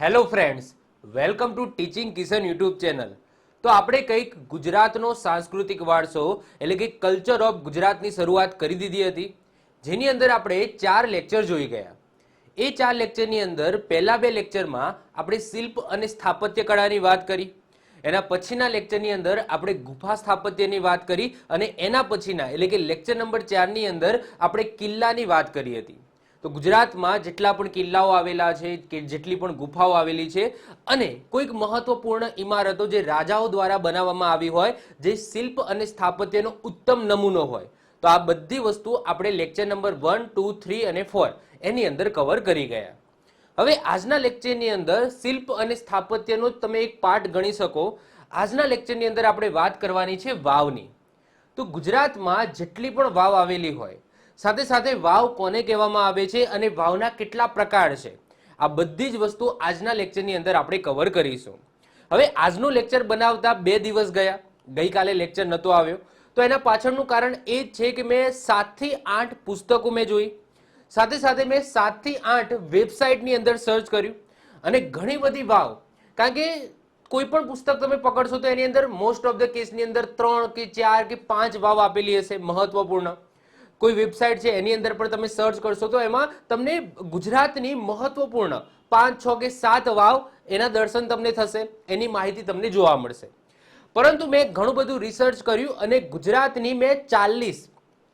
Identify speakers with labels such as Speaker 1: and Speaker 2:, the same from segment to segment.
Speaker 1: Hello friends, welcome to teaching Kishan YouTube channel. તો આપણે કંઈક ગુજરાતનો સાંસ્કૃતિક વારસો એટલે કે કલ્ચર ઓફ ગુજરાતની શરૂઆત કરી દીધી હતી, જેની અંદર આપણે 4 લેક્ચર જોઈ ગયા. એ 4 લેક્ચરની અંદર પહેલા 2 લેક્ચરમાં આપણે શિલ્પ અને સ્થાપત્ય કળાની વાત કરી. એના પછીના લેક્ચરની અંદર આપણે ગુફા સ્થાપત્યની વાત કરી અને એના પછીના એટલે કે લેક્ચર નંબર 4ની અંદર આપણે કિલ્લાની વાત કરી હતી. તો ગુજરાતમાં જેટલા પણ કિલ્લાઓ આવેલા છે કે જેટલી પણ ગુફાઓ આવેલી છે અને કોઈક મહત્વપૂર્ણ ઇમારતો જે રાજાઓ દ્વારા બનાવવામાં આવી હોય, જે શિલ્પ અને સ્થાપત્યનો ઉત્તમ નમૂનો હોય, તો આ બધી વસ્તુ આપણે લેક્ચર નંબર 1, 2, 3 અને 4 એની અંદર કવર કરી ગયા. હવે આજના લેક્ચરની અંદર શિલ્પ અને સ્થાપત્યનો તમે એક પાર્ટ ગણી શકો. આજના લેક્ચરની અંદર આપણે વાત કરવાની છે વાવની. તો ગુજરાતમાં જેટલી પણ વાવ આવેલી હોય, સાથે સાથે વાવ કોને કહેવામાં આવે છે અને વાવના કેટલા પ્રકાર છે, આ બધી જ વસ્તુ આજના લેક્ચરની અંદર આપણે કવર કરીશું. હવે આજનું લેક્ચર બનાવતા 2 દિવસ ગયા, ગઈકાલે લેક્ચર નહોતો આવ્યો. તો એના પાછળનું કારણ એ જ છે કે મેં 7 થી 8 પુસ્તકો મેં જોઈ, સાથે સાથે મેં 7 થી 8 વેબસાઇટની અંદર સર્ચ કર્યું અને ઘણી બધી વાવ, કારણ કે કોઈ પણ પુસ્તક તમે પકડશો તો એની અંદર મોસ્ટ ઓફ ધ કેસની અંદર 3 કે 4 કે 5 વાવ આપેલી હશે મહત્વપૂર્ણ. કોઈ વેબસાઇટ છે એની અંદર પણ તમે સર્ચ કરશો તો એમાં તમને ગુજરાતની મહત્વપૂર્ણ 5, 6 કે 7 વાવ એના દર્શન તમને થશે, એની માહિતી તમને જોવા મળશે. પરંતુ મેં ઘણું બધું રિસર્ચ કર્યું અને ગુજરાતની મેં 40,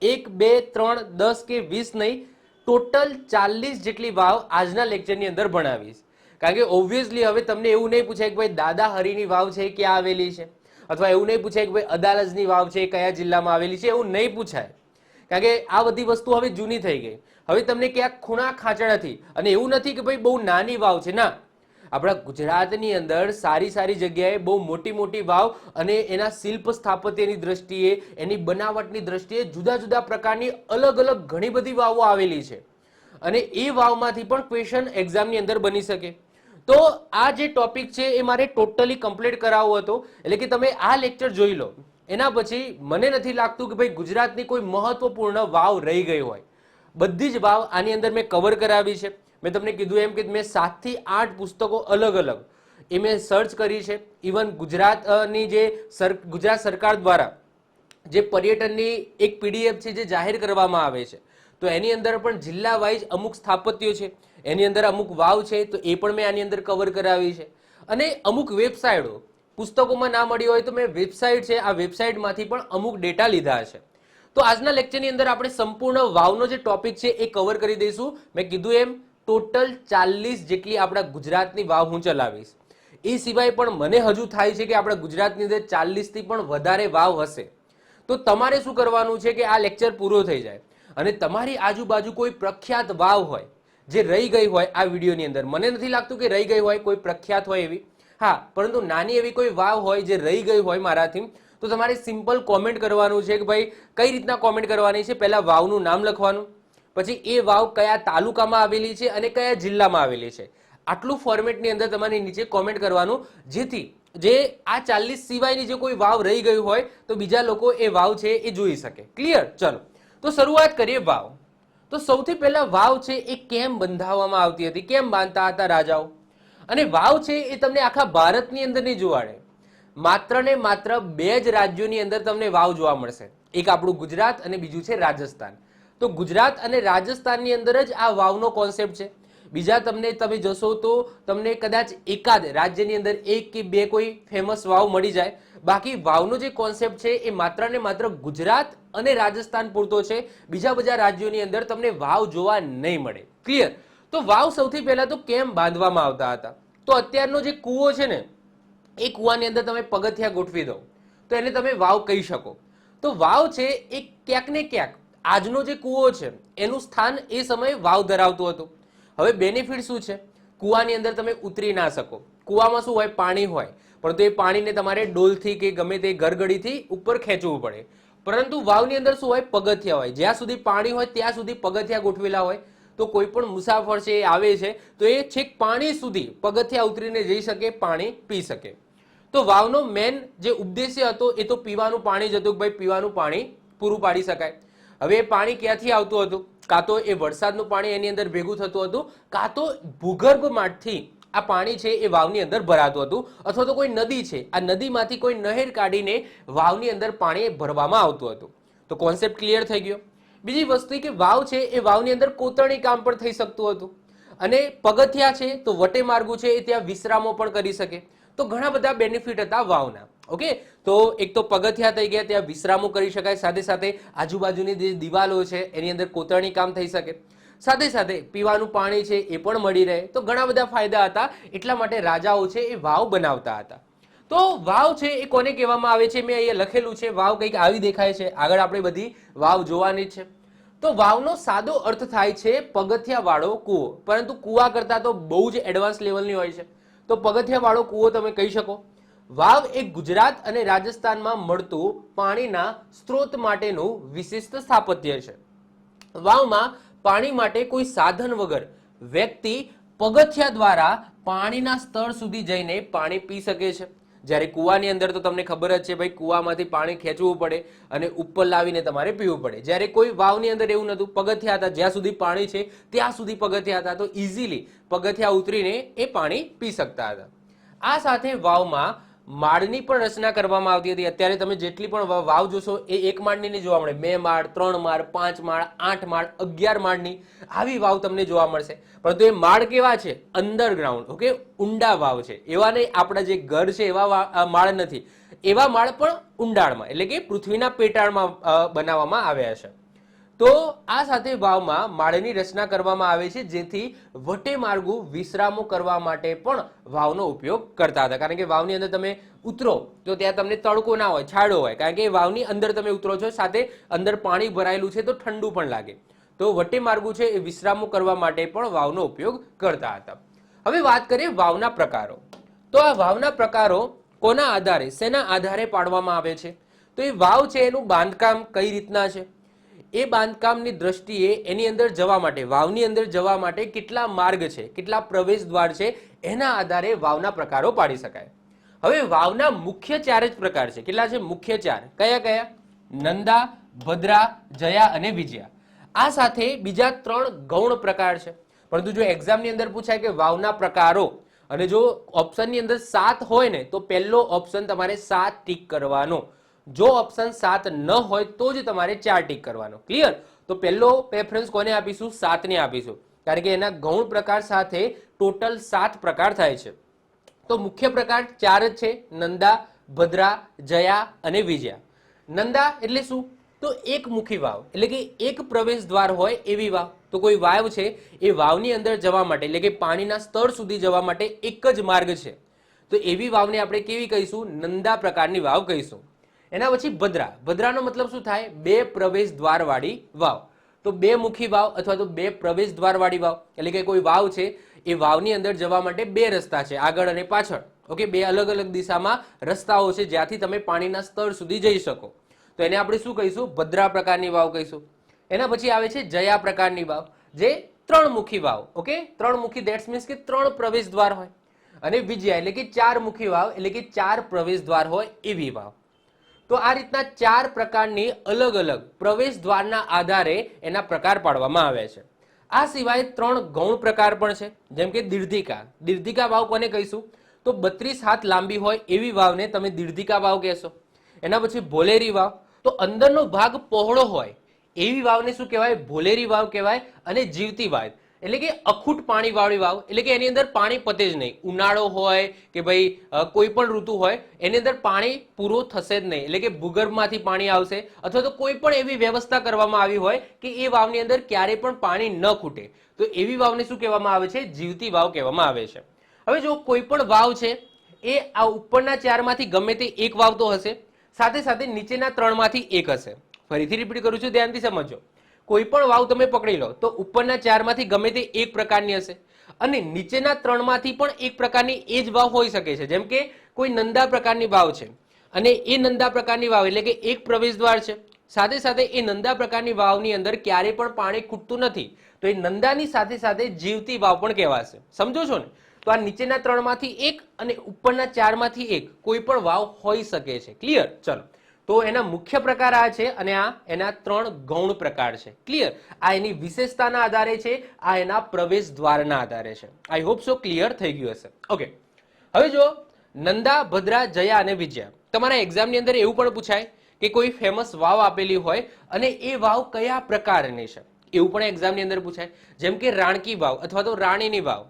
Speaker 1: 1, 2, 3, 10 કે 20 નહીં, ટોટલ 40 જેટલી વાવ આજના લેક્ચરની અંદર ભણાવીશ. કારણ કે ઓબ્વિયસલી હવે તમને એવું નહીં પૂછાય કે ભાઈ દાદા હરીની વાવ છે ક્યાં આવેલી છે, અથવા એવું નહીં પૂછાય કે ભાઈ અદાલજની વાવ છે કયા જિલ્લામાં આવેલી છે, એવું નહીં પૂછાય. કારણ કે આ બધી વસ્તુ હવે જૂની થઈ ગઈ. હવે તમને ક્યાંક ખૂણા ખાંચડાથી, અને એવું નથી કે ભાઈ બહુ નાની વાવ છે, ના, આપણા ગુજરાતની અંદર સારી સારી જગ્યાએ બહુ મોટી મોટી વાવ અને એના શિલ્પ સ્થાપત્યની દ્રષ્ટિએ, એની બનાવટની દ્રષ્ટિએ જુદા જુદા પ્રકારની અલગ અલગ ઘણી બધી વાવો આવેલી છે અને એ વાવમાંથી પણ ક્વેશ્ચન એક્ઝામની અંદર બની શકે. તો આ જે ટોપિક છે એ મારે ટોટલી કમ્પ્લીટ કરાવવો હતો, એટલે કે તમે આ લેક્ચર જોઈ લો. એના પછી મને નથી લાગતું કે ભાઈ ગુજરાતની કોઈ મહત્વપૂર્ણ વાવ રહી ગઈ હોય. બધી જ વાવ આની અંદર મેં કવર કરાવી છે. મેં તમને કીધું એમ કે મેં 7 થી 8 પુસ્તકો અલગ અલગ એ મેં સર્ચ કરી છે. ઇવન ગુજરાતની જે ગુજરાત સરકાર દ્વારા જે પર્યટનની એક પીડીએફ છે જે જાહેર કરવામાં આવે છે, તો એની અંદર પણ જિલ્લા વાઇઝ અમુક સ્થાપત્યો છે, એની અંદર અમુક વાવ છે, તો એ પણ મેં આની અંદર કવર કરાવી છે. અને અમુક વેબસાઇટો પુસ્તકોમાં ના મળી હોય તો મેં વેબસાઇટ છે, આ વેબસાઇટમાંથી પણ અમુક ડેટા લીધા છે. તો આજના લેક્ચરની અંદર આપણે સંપૂર્ણ વાવનો જે ટોપિક છે એ કવર કરી દઈશું. મેં કીધું એમ ટોટલ 40 જેટલી આપણા ગુજરાતની વાવ હું ચલાવીશ. એ સિવાય પણ મને હજુ થાય છે કે આપણા ગુજરાતની અંદર 40 થી પણ વધારે વાવ હશે. તો તમારે શું કરવાનું છે કે આ લેક્ચર પૂરો થઈ જાય અને તમારી આજુબાજુ કોઈ પ્રખ્યાત વાવ હોય જે રહી ગઈ હોય આ વિડીયોની અંદર, મને નથી લાગતું કે રહી ગઈ હોય કોઈ પ્રખ્યાત હોય એવી, હા, પરંતુ નાની એવી કોઈ વાવ હોય જે રહી ગઈ હોય મારાથી, તો તમારે સિમ્પલ કોમેન્ટ કરવાનું છે કે ભાઈ કઈ રીતના કોમેન્ટ કરવાની છે. પહેલા વાવનું નામ લખવાનું, પછી એ વાવ કયા તાલુકામાં આવેલી છે અને કયા જિલ્લામાં આવેલી છે, આટલું ફોર્મેટની અંદર તમારે નીચે કોમેન્ટ કરવાનું, જેથી જે આ 40 સિવાયની જે કોઈ વાવ રહી ગઈ હોય તો બીજા લોકો એ વાવ છે એ જોઈ શકે. ક્લિયર? ચલો, તો શરૂઆત કરીએ વાવ. તો સૌથી પહેલા વાવ છે એ કેમ બંધાવવામાં આવતી હતી, કેમ બાંધતા હતા રાજાઓ? અને વાવ છે એ તમને આખા ભારતની અંદર નહીં જોવાડે, માત્ર ને માત્ર 2 જ રાજ્યોની અંદર તમને વાવ જોવા મળશે. એક આપણું ગુજરાત અને બીજું છે રાજસ્થાન. તો ગુજરાત અને રાજસ્થાનની અંદર જ આ વાવનો કોન્સેપ્ટ છે. બીજા તમે જશો તો તમને કદાચ એકાદ રાજ્યની અંદર 1 કે 2 કોઈ ફેમસ વાવ મળી જાય. બાકી વાવનો જે કોન્સેપ્ટ છે એ માત્ર ને માત્ર ગુજરાત અને રાજસ્થાન પૂરતો છે. બીજા બધા રાજ્યોની અંદર તમને વાવ જોવા નહીં મળે. ક્લિયર? તો વાવ સૌથી પહેલા તો કેમ બાંધવામાં આવતા હતા? તો અત્યારનો જે કૂવો છે ને, એ કૂવાની અંદર તમે પગથિયા ગોઠવી દો તો એને તમે વાવ કહી શકો. તો વાવ છે એ ક્યાંક ને ક્યાંક આજનો જે કૂવો છે એનું સ્થાન એ સમયે વાવ ધરાવતું હતું. હવે બેનિફિટ શું છે? કૂવાની અંદર તમે ઉતરી ના શકો. કૂવામાં શું હોય? પાણી હોય, પરંતુ એ પાણીને તમારે ડોલથી કે ગમે તે ગરગડીથી ઉપર ખેંચવું પડે. પરંતુ વાવની અંદર શું હોય? પગથિયા હોય. જ્યાં સુધી પાણી હોય ત્યાં સુધી પગથિયા ગોઠવેલા હોય. તો કોઈ પણ મુસાફર છે એ આવે છે તો એ છેક પાણી સુધી પગથિયા ઉતરીને જઈ શકે, પાણી પી શકે. તો વાવનો મેન જે ઉદ્દેશ્ય હતો એ તો પીવાનું પાણી જ હતું કે ભાઈ પીવાનું પાણી પૂરું પાડી શકાય. હવે એ પાણી ક્યાંથી આવતું હતું? કાં તો એ વરસાદનું પાણી એની અંદર ભેગું થતું હતું, કાં તો ભૂગર્ભમાંથી આ પાણી છે એ વાવની અંદર ભરાતું હતું, અથવા તો કોઈ નદી છે, આ નદીમાંથી કોઈ નહેર કાઢીને વાવની અંદર પાણી ભરવામાં આવતું હતું. તો કોન્સેપ્ટ ક્લિયર થઈ ગયો. બીજી વસ્તુ કે વાવ છે એ વાવની અંદર કોતરણી કામ પણ થઈ શકતું હતું, અને પગથિયા છે તો વટે માર્ગુ છે એ ત્યાં વિશ્રામો પણ કરી શકે. તો ઘણા બધા બેનિફિટ હતા વાવના. ઓકે, તો એક તો પગથિયા થઈ ગયા, ત્યાં વિશ્રામો કરી શકાય, સાથે સાથે આજુબાજુની જે દિવાલો છે એની અંદર કોતરણી કામ થઈ શકે, સાથે સાથે પીવાનું પાણી છે એ પણ મળી રહે. તો ઘણા બધા ફાયદા હતા, એટલા માટે રાજાઓ છે એ વાવ બનાવતા હતા. તો વાવ છે એ કોને કહેવામાં આવે છે, મેં અહીંયા લખેલું છે, વાવ કંઈક આવી દેખાય છે. આગળ આપણે બધી વાવ જોવાની છે. તો વાવનો સાદો અર્થ થાય છે પગથિયા વાળો કૂવો, પરંતુ કૂવા કરતા તો બહુ જ એડવાન્સ લેવલની હોય છે. તો પગથિયા વાળો કૂવો તમે કહી શકો. વાવ એ ગુજરાત અને રાજસ્થાનમાં મળતું પાણીના સ્ત્રોત માટેનું વિશિષ્ટ સ્થાપત્ય છે. વાવમાં પાણી માટે કોઈ સાધન વગર વ્યક્તિ પગથિયા દ્વારા પાણીના સ્તર સુધી જઈને પાણી પી શકે છે. જ્યારે કૂવાની અંદર તો તમને ખબર જ છે ભાઈ, કૂવામાંથી પાણી ખેંચવું પડે અને ઉપર લાવીને તમારે પીવું પડે. જ્યારે કોઈ વાવની અંદર એવું નહોતું, પગથિયા હતા, જ્યાં સુધી પાણી છે ત્યાં સુધી પગથિયા હતા, તો ઇઝીલી પગથિયા ઉતરીને એ પાણી પી શકતા હતા. આ સાથે વાવમાં માળની પણ રચના કરવામાં આવતી હતી. અત્યારે તમે જેટલી પણ વાવ જોશો એ એક માળની નહીં જોવા મળે, 2 માળ, 3 માળ, 5 માળ, 8 માળ, 11 માળની આવી વાવ તમને જોવા મળશે. પરંતુ એ માળ કેવા છે? અંડરગ્રાઉન્ડ. ઓકે, ઊંડા વાવ છે. એવા નહીં આપણા જે ઘર છે એવા માળ નથી, એવા માળ પણ ઊંડાણમાં, એટલે કે પૃથ્વીના પેટાળમાં બનાવવામાં આવ્યા છે. તો આ સાથે વાવમાં માળની રચના કરવામાં આવે છે, જેથી વટે માર્ગુ વિશ્રામો કરવા માટે પણ વાવનો ઉપયોગ કરતા હતા. કારણ કે વાવની અંદર તમે ઉતરો તો ત્યાં તમને તડકો ના હોય, છાંયો હોય, કારણ કે વાવની અંદર તમે ઉતરો છો, સાથે અંદર પાણી ભરાયેલું છે તો ઠંડુ પણ લાગે. તો વટે માર્ગુ છે એ વિશ્રામો કરવા માટે પણ વાવનો ઉપયોગ કરતા હતા. હવે વાત કરીએ વાવના પ્રકારો. તો આ વાવના પ્રકારો કોના આધારે, શેના આધારે પાડવામાં આવે છે? તો એ વાવ છે એનું બાંધકામ કઈ રીતના છે, એ બાંધકામની દ્રષ્ટિએ એની અંદર જવા માટે, વાવની અંદર જવા માટે કેટલા માર્ગ છે, કેટલા પ્રવેશ દ્વાર છે, એના આધારે વાવના પ્રકારો પાડી શકાય. હવે વાવના મુખ્ય 4 જ પ્રકાર છે. કેટલા છે? મુખ્ય 4. કયા કયા? નંદા, ભદ્રા, જયા અને વિજયા. આ સાથે બીજા 3 ગૌણ પ્રકાર છે. પરંતુ જો એક્ઝામની અંદર પૂછાય કે વાવના પ્રકારો, અને જો ઓપ્શનની અંદર 7 હોય ને, તો પહેલો ઓપ્શન તમારે 7 ટીક કરવાનો. જો ઓપ્શન 7 ન હોય તો જ તમારે 4 ટીક કરવાનો. ક્લિયર? તો પહેલો પ્રેફરન્સ કોને આપીશું? 7 ને આપીશું, કારણ કે એના ગૌણ પ્રકાર સાથે ટોટલ 7 પ્રકાર થાય છે. તો મુખ્ય પ્રકાર 4 જ છે: નંદા, ભદ્રા, જયા અને વિજયા. નંદા એટલે શું? તો એક મુખી વાવ, એટલે કે એક પ્રવેશ દ્વાર હોય એવી વાવ. તો કોઈ વાવ છે એ વાવની અંદર જવા માટે, એટલે કે પાણીના સ્તર સુધી જવા માટે એક જ માર્ગ છે, તો એવી વાવને આપણે કેવી કહીશું? નંદા પ્રકારની વાવ કહીશું. એના પછી ભદ્રા. ભદ્રાનો મતલબ શું થાય? 2 પ્રવેશ દ્વાર વાળી વાવ. તો 2 મુખી વાવ અથવા તો 2 પ્રવેશ દ્વાર વાળી વાવ, એટલે કે કોઈ વાવ છે એ વાવની અંદર જવા માટે 2 રસ્તા છે, આગળ અને પાછળ. ઓકે, 2 અલગ અલગ દિશામાં રસ્તાઓ છે જ્યાંથી તમે પાણીના સ્તર સુધી જઈ શકો. તો એને આપણે શું કહીશું? ભદ્રા પ્રકારની વાવ કહીશું. એના પછી આવે છે જયા પ્રકારની વાવ, જે 3 મુખી વાવ. ઓકે, 3 મુખી, ધેટ્સ મીન્સ કે 3 પ્રવેશ દ્વાર હોય. અને વિજયા એટલે કે 4 મુખી વાવ, એટલે કે 4 પ્રવેશ દ્વાર હોય એવી વાવ. તો આ રીતના 4 પ્રકારની અલગ અલગ પ્રવેશ દ્વારના આધારે એના પ્રકાર પાડવામાં આવે છે. આ સિવાય 3 ગૌણ પ્રકાર પણ છે, જેમ કે દીર્ઘિકા. દીર્ઘિકા વાવ કોને કહીશું? તો 32 હાથ લાંબી હોય એવી વાવને તમે દીર્ઘિકા વાવ કહેશો. એના પછી ભોલેરી વાવ, તો અંદરનો ભાગ પહોળો હોય એવી વાવને શું કહેવાય? ભોલેરી વાવ કહેવાય. અને જીવતી વાવ એટલે કે અખૂટ પાણી વાળી વાવ, એટલે કે એની અંદર પાણી પતે જ નહીં. ઉનાળો હોય કે ભાઈ કોઈ પણ ઋતુ હોય, એની અંદર પાણી પૂરું થશે જ નહીં, એટલે કે ભૂગર્ભમાંથી પાણી આવશે, અથવા તો કોઈ પણ એવી વ્યવસ્થા કરવામાં આવી હોય કે એ વાવની અંદર ક્યારેય પણ પાણી ન ખૂટે, તો એવી વાવને શું કહેવામાં આવે છે? જીવતી વાવ કહેવામાં આવે છે. હવે જો કોઈ પણ વાવ છે એ આ ઉપરના 4 માંથી ગમે તે એક વાવ તો હશે, સાથે સાથે નીચેના 3 માંથી એક હશે. ફરીથી રિપીટ કરું છું, ધ્યાનથી સમજો. કોઈ પણ વાવ તમે પકડી લો તો ઉપરના 4 માંથી ગમે તે એક પ્રકારની હશે, અને નીચેના 3 માંથી પણ એક પ્રકારની એ જ વાવ હોઈ શકે છે. જેમ કે કોઈ નંદા પ્રકારની વાવ છે, અને એ નંદા પ્રકારની વાવ એટલે કે એક પ્રવેશ દ્વાર છે, સાથે સાથે એ નંદા પ્રકારની વાવની અંદર ક્યારેય પણ પાણી ખૂટતું નથી, તો એ નંદાની સાથે સાથે જીવતી વાવ પણ કહેવાશે. સમજો છો ને? તો આ નીચેના 3 માંથી એક અને ઉપરના 4 માંથી એક કોઈ પણ વાવ હોઈ શકે છે. ક્લિયર? ચલો, તો એના મુખ્ય પ્રકાર આ છે અને આ એના 3 ગૌણ પ્રકાર છે. ક્લિયર? આ એની વિશેષતાના આધારે છે, આ એના પ્રવેશ દ્વારના આધારે છે. આઈ હોપ સો ક્લિયર થઈ ગયું હશે. ઓકે, હવે જો નંદા, ભદ્રા, જયા અને વિજયા, તમારા એક્ઝામની અંદર એવું પણ પૂછાય કે કોઈ ફેમસ વાવ આપેલી હોય અને એ વાવ કયા પ્રકારની છે, એવું પણ એક્ઝામની અંદર પૂછાય. જેમ કે રાણકી વાવ અથવા તો રાણીની વાવ,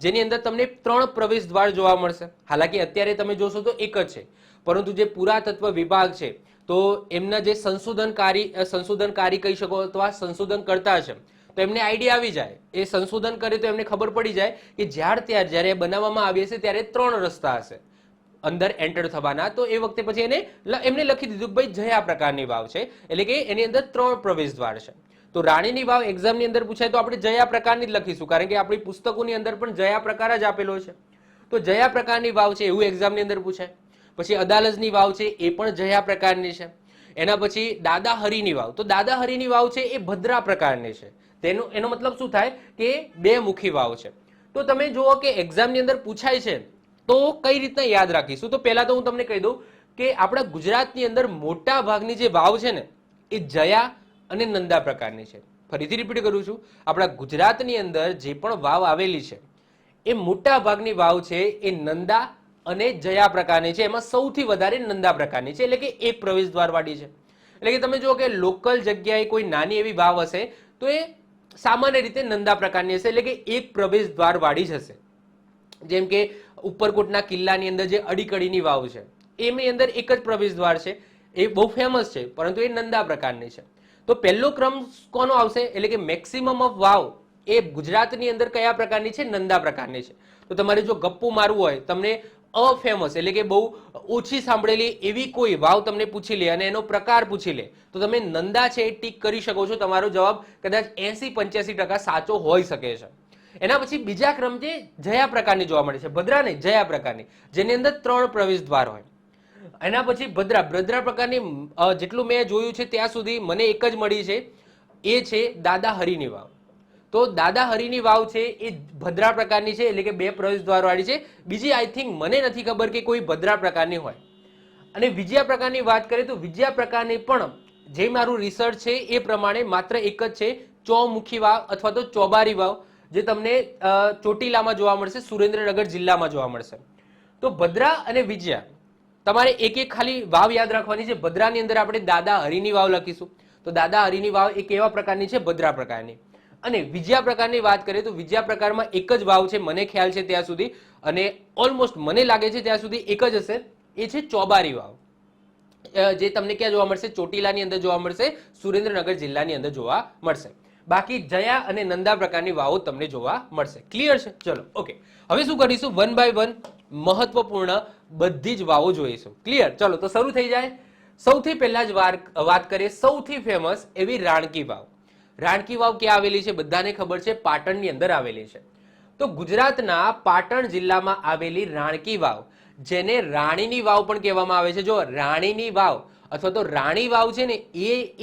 Speaker 1: જેની અંદર તમને 3 પ્રવેશ દ્વાર જોવા મળશે. હાલાકી અત્યારે તમે જોશો તો એક જ છે, પરંતુ જે પુરાતત્વ વિભાગ છે તો એમના જે સંશોધનકારી કહી શકો અથવા સંશોધન કરતા છે, તો એમને આઈડિયા આવી જાય, એ સંશોધન કરે તો એમને ખબર પડી જાય કે જ્યારે બનાવવામાં આવી હશે ત્યારે 3 રસ્તા હશે અંદર એન્ટર થવાના. તો એ વખતે પછી એમને લખી દીધું કે ભાઈ જયા પ્રકારની વાવ છે, એટલે કે એની અંદર 3 પ્રવેશ દ્વાર છે. તો રાણીની વાવ એક્ઝામની અંદર પૂછાય તો આપણે જયા પ્રકારની જ લખીશું, કારણ કે આપણી પુસ્તકોની અંદર પણ જયા પ્રકાર જ આપેલો છે. તો જયા પ્રકારની વાવ છે એવું એક્ઝામની અંદર પૂછાય. પછી અદાલજની વાવ છે એ પણ જયા પ્રકારની છે. એના પછી દાદા હરિની વાવ, તો દાદા હરિની વાવ છે એ ભદ્રા પ્રકારની છે. એનો મતલબ શું થાય કે 2 મુખી વાવ છે. તો તમે જુઓ કે એક્ઝામની અંદર પૂછાય છે તો કઈ રીતના યાદ રાખીશું. તો પહેલા તો હું તમને કહી દઉં કે આપણા ગુજરાતની અંદર મોટા ભાગની જે વાવ છે ને એ જયા અને નંદા પ્રકારની છે. ફરીથી રિપીટ કરું છું, આપણા ગુજરાતની અંદર જે પણ વાવ આવેલી છે એ મોટા ભાગની વાવ છે એ નંદા અને જયા પ્રકારની છે. એમાં સૌથી વધારે નંદા પ્રકારની છે, એટલે કે એક પ્રવેશ દ્વાર વાળી છે. એટલે કે તમે જુઓ કે લોકલ જગ્યાએ કોઈ નાની એવી વાવ હશે તો એ સામાન્ય રીતે નંદા પ્રકારની હશે, એટલે કે એક પ્રવેશ દ્વાર વાળી જ હશે. જેમ કે ઉપરકોટના કિલ્લાની અંદર જે અડીકડીની વાવ છે એની અંદર એક જ પ્રવેશ દ્વાર છે, એ બહુ ફેમસ છે, પરંતુ એ નંદા પ્રકારની છે. તો પહેલો ક્રમ કોનો આવશે, એટલે કે મેક્સિમમ ઓફ વાવ એ ગુજરાતની અંદર કયા પ્રકારની છે, નંદા પ્રકારની છે. તો તમારે જો ગપ્પુ મારવું હોય, તમને અફેમસ એટલે કે બહુ ઓછી સાંભળેલી એવી કોઈ વાવ તમને પૂછી લે અને એનો પ્રકાર પૂછી લે તો તમે નંદા છે એ ટીક કરી શકો છો. તમારો જવાબ કદાચ 80-85% સાચો હોઈ શકે છે. એના પછી બીજા ક્રમ છે જયા પ્રકારની જોવા મળે છે, ભદ્રા નહીં, જયા પ્રકારની, જેની અંદર 3 પ્રવેશ દ્વાર હોય. એના પછી ભદ્રા પ્રકારની જેટલું મેં જોયું છે ત્યાં સુધી મને એક જ મળી છે, એ છે દાદા હરિની વાવ. તો દાદા હરિની વાવ છે એ ભદ્રા પ્રકારની છે, એટલે કે 2 પ્રવેશ દ્વાર વાળી છે. બીજી આઈ થિંક મને નથી ખબર કે કોઈ ભદ્રા પ્રકારની હોય. અને વિજયા પ્રકારની વાત કરીએ તો વિજયા પ્રકારની પણ જે મારું રિસર્ચ છે એ પ્રમાણે માત્ર એક જ છે, ચોમુખી વાવ અથવા તો ચોબારી વાવ, જે તમને ચોટીલામાં જોવા મળશે, સુરેન્દ્રનગર જિલ્લામાં જોવા મળશે. તો ભદ્રા અને વિજયા તમારે એક એક ખાલી વાવ યાદ રાખવાની છે. ભદ્રાની અંદર આપણે દાદા હરિની વાવ લખીશું, તો દાદા હરિની વાવ એ કેવા પ્રકારની છે, ભદ્રા પ્રકારની. અને વિજયા પ્રકારની વાત કરીએ તો વિજયા પ્રકારમાં એક જ વાવ છે મને ખ્યાલ છે ત્યાં સુધી, અને ઓલમોસ્ટ મને લાગે છે ત્યાં સુધી એક જ હશે, એ છે ચોબારી વાવ, જે તમને ક્યાં જોવા મળશે, ચોટીલાની અંદર જોવા મળશે, સુરેન્દ્રનગર જિલ્લાની અંદર જોવા મળશે. બાકી જયા અને નંદા પ્રકારની વાવો તમને જોવા મળશે. ક્લિયર છે? ચલો ઓકે, હવે શું કરીશું, 1 બાય 1 મહત્વપૂર્ણ બધી જ વાવો જોઈશું. ક્લિયર? ચલો તો શરૂ થઈ જાય. સૌથી પહેલા જ વાત કરીએ સૌથી ફેમસ એવી રાણકી વાવ. રાણકી વાવ ક્યાં આવેલી છે, બધાને ખબર છે, પાટણની અંદર આવેલી છે. તો ગુજરાતના પાટણ જિલ્લામાં આવેલી રાણકી વાવ, જેને રાણીની વાવ પણ કહેવામાં આવે છે. જો રાણીની વાવ અથવા તો રાણી વાવ છે ને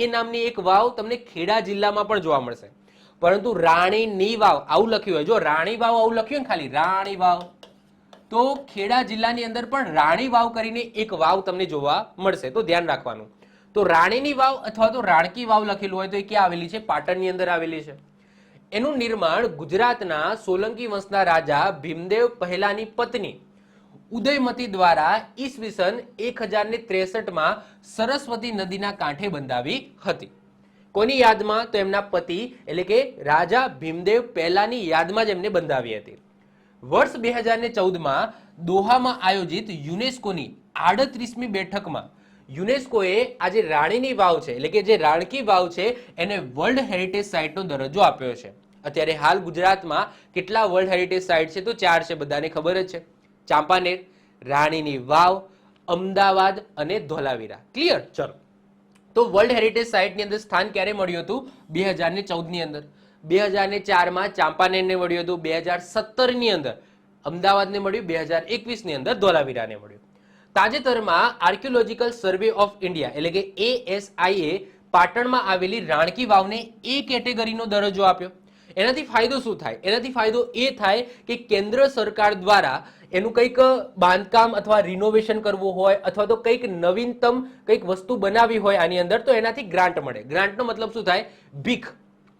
Speaker 1: એ નામની એક વાવ તમને ખેડા જિલ્લામાં પણ જોવા મળશે, પરંતુ રાણીની વાવ આવું લખ્યું હોય, જો રાણી વાવ આવું લખ્યું ને ખાલી રાણી વાવ, તો ખેડા જિલ્લાની અંદર પણ રાણી વાવ કરીને એક વાવ તમને જોવા મળશે. તો ધ્યાન રાખવાનું. તો રાણીની વાવ અથવા તો રાણકી વાવ લખેલું હોય તો એ ક્યાં આવેલી છે, પાટણની અંદર આવેલી છે. એનું નિર્માણ ગુજરાતના સોલંકી વંશના રાજા ભીમદેવ પહેલાની પત્ની ઉદયમતી દ્વારા ઈસવીસન 1063માં સરસ્વતી નદીના કાંઠે બંધાવી હતી. કોની યાદમાં? તો એમના પતિ એટલે કે રાજા ભીમદેવ પહેલાની યાદમાં જ એમને બંધાવી હતી. વર્ષ 2014માં દોહામાં આયોજિત યુનેસ્કોની 38મી બેઠકમાં યુનેસ્કોએ આજે રાણીની વાવ છે એટલે કે જે રાણકી વાવ છે એને વર્લ્ડ હેરિટેજ સાઇટનો દરજ્જો આપ્યો છે. અત્યારે હાલ ગુજરાતમાં કેટલા વર્લ્ડ હેરિટેજ સાઇટ છે? તો 4 છે, બધાને ખબર જ છે. ચાંપાનેર, રાણીની વાવ, અમદાવાદ અને ધોલાવીરા. ક્લિયર? ચલો, તો વર્લ્ડ હેરિટેજ સાઇટની અંદર સ્થાન ક્યારે મળ્યું હતું? 2014ની અંદર. 2004માં ચાંપાનેરને મળ્યું હતું, 2017ની અંદર અમદાવાદને મળ્યું, 2021ની અંદર ધોલાવીરાને મળ્યું. તાજેતરમાં આર્કિયોલોજીકલ સર્વે ઓફ ઇન્ડિયા એટલે કે ASIએ પાટણમાં આવેલી રાણકી વાવને A કેટેગરીનો દરજ્જો આપ્યો. એનાથી ફાયદો શું થાય? એનાથી ફાયદો એ થાય કે કેન્દ્ર સરકાર દ્વારા એનું કંઈક બાંધકામ અથવા રિનોવેશન કરવું હોય અથવા તો કંઈક નવીનતમ કંઈક વસ્તુ બનાવવી હોય આની અંદર, તો એનાથી ગ્રાન્ટ મળે. ગ્રાન્ટનો મતલબ શું થાય? ભીખ.